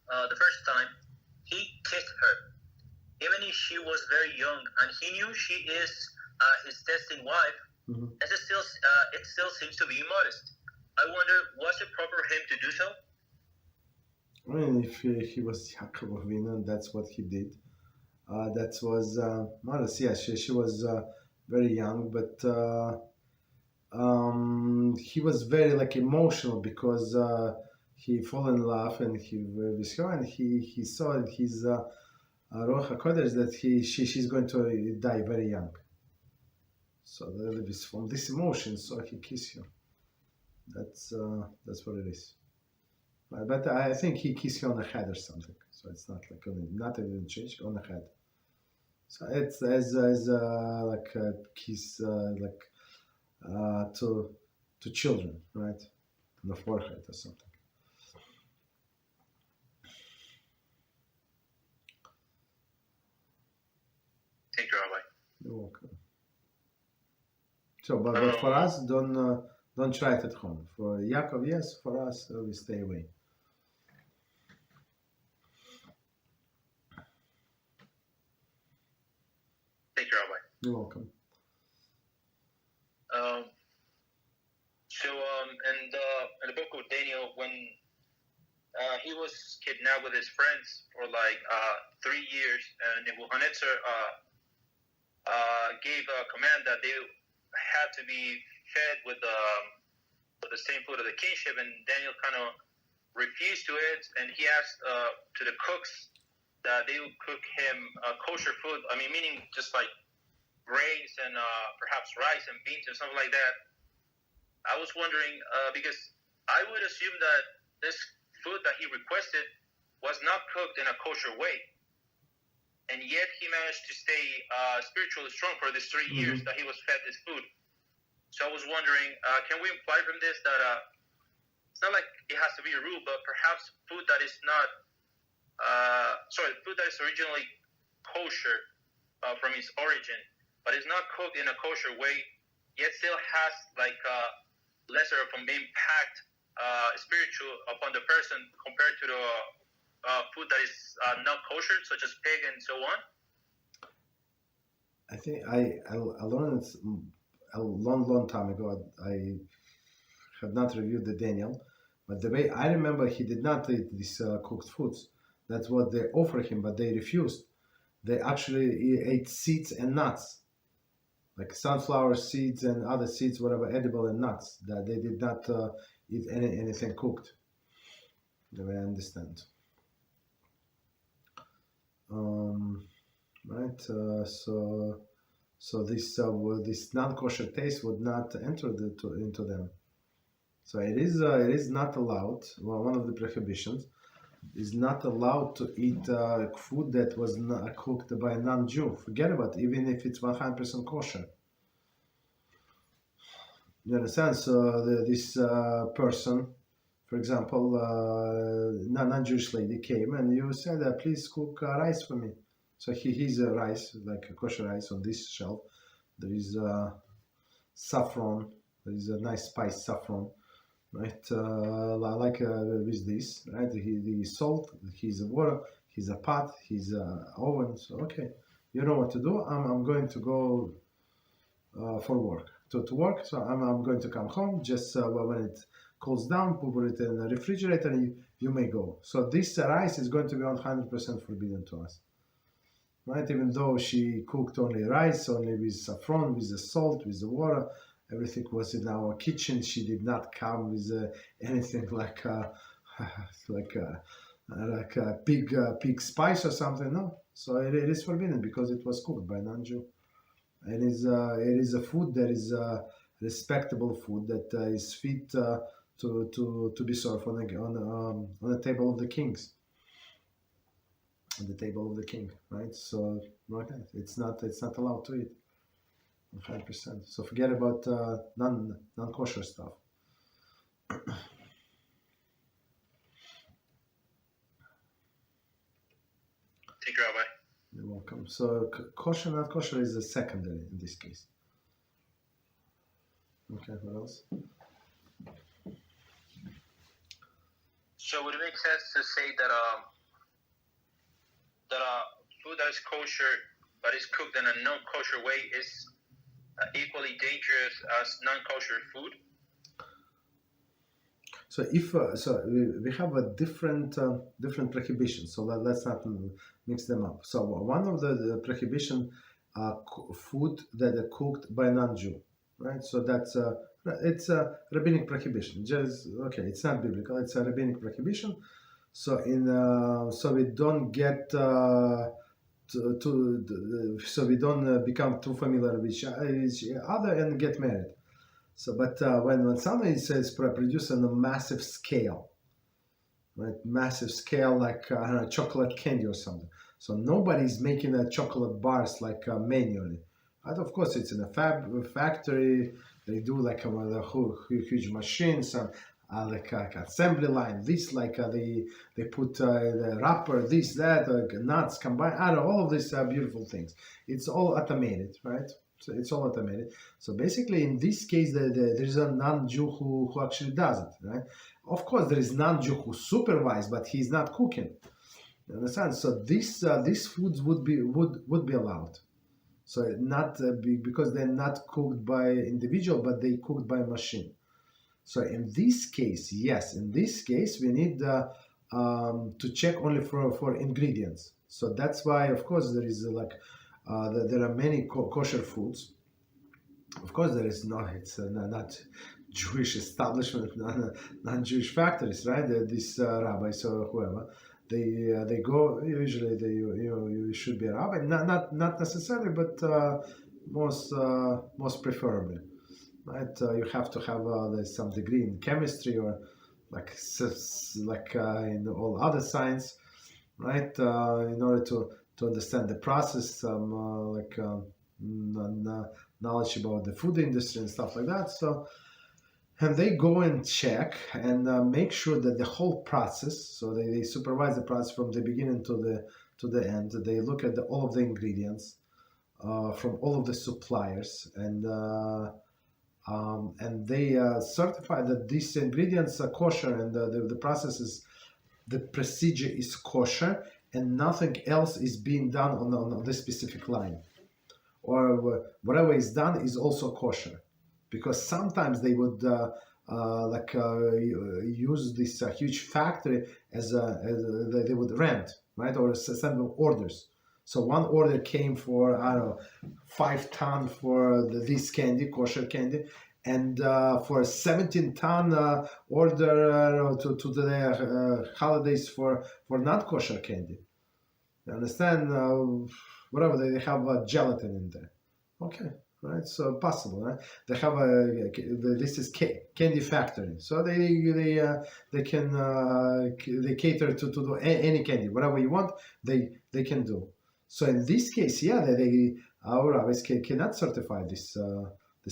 the first time, he kissed her, even if she was very young, and he knew she is his destined wife. Mm-hmm. It still seems to be modest. I wonder, was it proper for him to do so? I mean, if he was Yaakov Avinu, that's what he did. That was modest. Yeah, she was very young, but he was very like emotional because he fell in love and he with her, and he saw in his Ruach HaKodesh that she's going to die very young. So from this emotion, so he kissed her. That's what it is. But I think he kissed her on the head or something. So it's not like not even change on the head. So it's as like a kiss to children, right? On the forehead or something. Thank you, Rabbi. You're welcome. So, but for us, don't try it at home. For Yaakov, yes. For us, we stay away. Thank you, Rabbi. You're welcome. In the book of Daniel, when he was kidnapped with his friends for like 3 years, and Nebuchadnezzar gave a command that they had to be fed with the same food of the kingship, and Daniel kind of refused to it, and he asked to the cooks that they would cook him kosher food. I mean, meaning just like grains and perhaps rice and beans or something like that. I was wondering, because I would assume that this food that he requested was not cooked in a kosher way, and yet he managed to stay spiritually strong for these 3 years that he was fed this food. So I was wondering, can we imply from this that it's not like it has to be a rule, but perhaps food that is not, food that is originally kosher from its origin, but is not cooked in a kosher way, yet still has like lesser from being packed spiritual upon the person compared to the food that is not kosher, such as pig and so on? I think I learned it a long time ago. I have not reviewed the Daniel, but the way I remember, he did not eat these cooked foods. That's what they offered him, but they refused. They actually ate seeds and nuts, like sunflower seeds and other seeds, whatever, edible and nuts. That they did not eat anything cooked. The way I understand. Right. So this non-kosher taste would not enter into them. So it is not allowed. Well, one of the prohibitions is not allowed to eat food that was not cooked by a non-Jew. Forget about it, even if it's 100% kosher. You understand? So this person, for example, non-Jewish lady came and you said, please cook rice for me. So he's a rice, like a kosher rice on this shelf. There is saffron. There is a nice spice saffron, right? Like with this, right? He's salt, he's water, he's a pot, he's a oven. So okay, you know what to do. I'm going to go for work. To work. So I'm going to come home. Just when it cools down, put it in the refrigerator, and you may go. So this rice is going to be 100% forbidden to us. Right, even though she cooked only rice, only with saffron, with the salt, with the water, everything was in our kitchen. She did not come with anything like a pig spice or something. No, so it is forbidden because it was cooked by non-Jew. It is a food that is a respectable food that is fit to be served on the table of the kings. On the table of the king, right? So okay, it's not allowed to eat 100%. So forget about non-kosher stuff. Thank you, Rabbi. You're welcome. So kosher, not kosher is a secondary in this case. Okay, what else? So would it make sense to say that food that is kosher but is cooked in a non-kosher way is equally dangerous as non-kosher food? So if we have a different prohibitions. So let's not mix them up. So one of the prohibition food that are cooked by non-Jew, right? So that's it's a rabbinic prohibition. Just okay, it's not biblical. It's a rabbinic prohibition. So so we don't get so we don't become too familiar with each other and get married. So, but when somebody says produce on a massive scale, right? Massive scale, like chocolate candy or something. So nobody's making chocolate bars like manually. And of course, it's in a factory. They do like a huge machines and like assembly line. This like they put the wrapper, this that nuts combined. All of these beautiful things. It's all automated, right? So it's all automated. So basically, in this case, there is a non-Jew who actually does it, right? Of course, there is non-Jew who supervise, but he's not cooking. You understand? So these foods would be allowed. So not because they're not cooked by individual, but they cooked by machine. So in this case, yes, in this case we need to check only for ingredients. So that's why, of course, there is there are many kosher foods. Of course, there is not. It's not Jewish establishment, non-Jewish factories, right? These rabbis or whoever, they go. Usually, you should be a rabbi, not necessarily, but most preferably, right? You have to have some degree in chemistry or like in all other science, right? In order to understand the process, some knowledge about the food industry and stuff like that. So, and they go and check and make sure that the whole process. So they supervise the process from the beginning to the end. They look at all of the ingredients from all of the suppliers, and they certify that these ingredients are kosher, and the process is, the procedure is kosher, and nothing else is being done on this specific line, or whatever is done is also kosher, because sometimes they would use this huge factory as they would rent, right, or send them orders. So one order came for, I don't know, 5 tons for this candy, kosher candy, and for a 17-ton order to the holidays for not kosher candy. You understand? Whatever, they have gelatin in there. Okay, right? So possible, right? They have this is candy factory, so they can they cater to do any candy, whatever you want, they can do. So in this case, yeah, our rabbis cannot certify this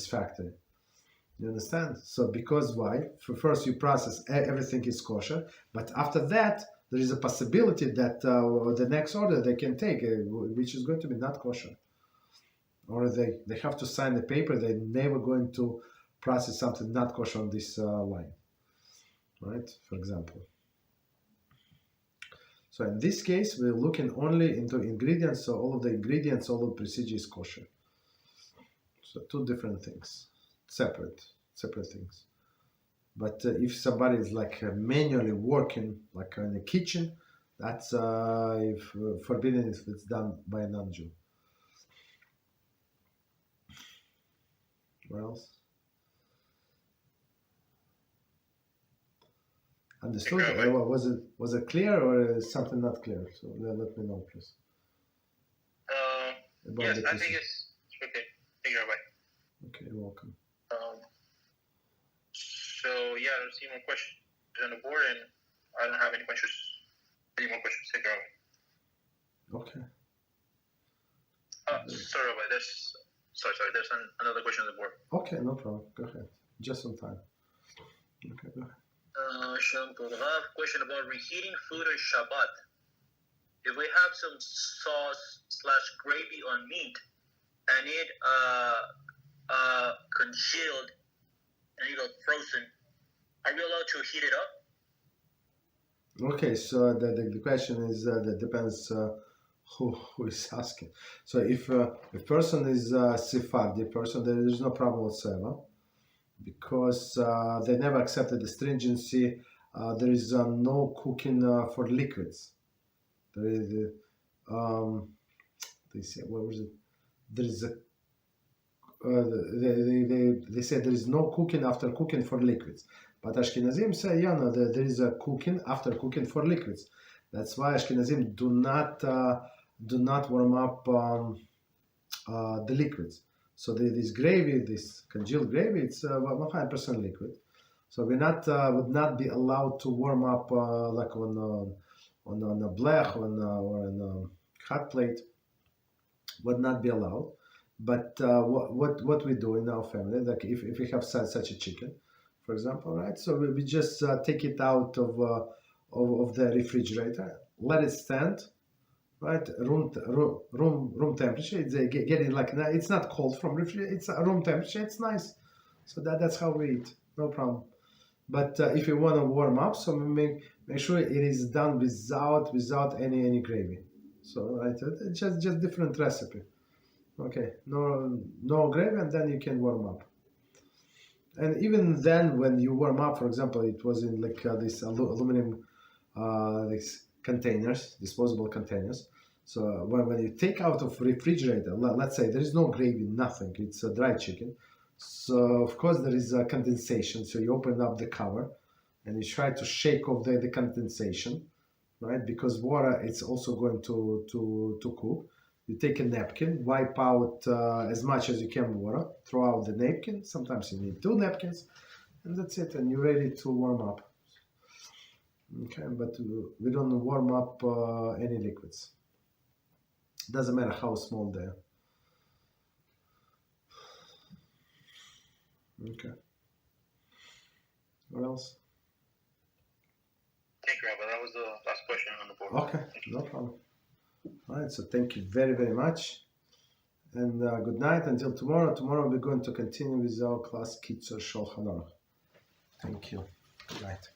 factory. You understand? So because why? First you process everything is kosher, but after that there is a possibility that the next order they can take, which is going to be not kosher, or they have to sign the paper they're never going to process something not kosher on this line, right? For example. So in this case, we're looking only into ingredients. So all of the ingredients, all of the procedure is kosher. So 2 different things, separate things. But if somebody is manually working, like in the kitchen, that's forbidden if it's done by a non-Jew. What else? Understood? Was it clear, or is something not clear? So let me know, please. Yes, I think it's okay. Thank you, Rabbi. Okay, you're welcome. So yeah, I don't see more questions on the board, and I don't have any questions. Any more questions? Thank you, Rabbi. Okay. Sorry, Rabbi. There's another question on the board. Okay, no problem. Go ahead. Just on time. Okay, go ahead. Question about reheating food on Shabbat. If we have some sauce/gravy on meat and it congealed and it frozen, are we allowed to heat it up? Okay, so the question is that depends who is asking. So if a person is Sephardi person, there is no problem whatsoever, because they never accepted the stringency. There is no cooking for liquids. There is they say, what was it? There is a they say there is no cooking after cooking for liquids. But Ashkenazim say, yeah, no, there is a cooking after cooking for liquids. That's why Ashkenazim do not warm up the liquids. So this gravy, this congealed gravy, it's 100% liquid. So we would not be allowed to warm up like on a blech or on a hot plate. Would not be allowed. But what we do in our family, like if we have such a chicken, for example, right? So we just take it out of the refrigerator, let it stand, right? Room temperature. It's getting it's not cold from refrigerator. It's room temperature. It's nice. So that's how we eat. No problem. But if you want to warm up, so make sure it is done without any gravy. So right, it's just different recipe. Okay, no grave, and then you can warm up. And even then, when you warm up, for example, it was in like these aluminum these containers, disposable containers. So when you take out of refrigerator, let's say there is no gravy, nothing, it's a dry chicken. So of course there is a condensation. So you open up the cover and you try to shake off the condensation, right? Because water it's also going to cook. You take a napkin, wipe out as much as you can water, throw out the napkin. Sometimes you need 2 napkins, and that's it, and you're ready to warm up. Okay, but we don't warm up any liquids. Doesn't matter how small they are. Okay. What else? Thank you, Rabbi. That was the last question on the board. Okay, no problem. All right, so thank you very, very much. And good night until tomorrow. Tomorrow we're going to continue with our class Kitzur Shulchan Aruch. Thank you. Good night.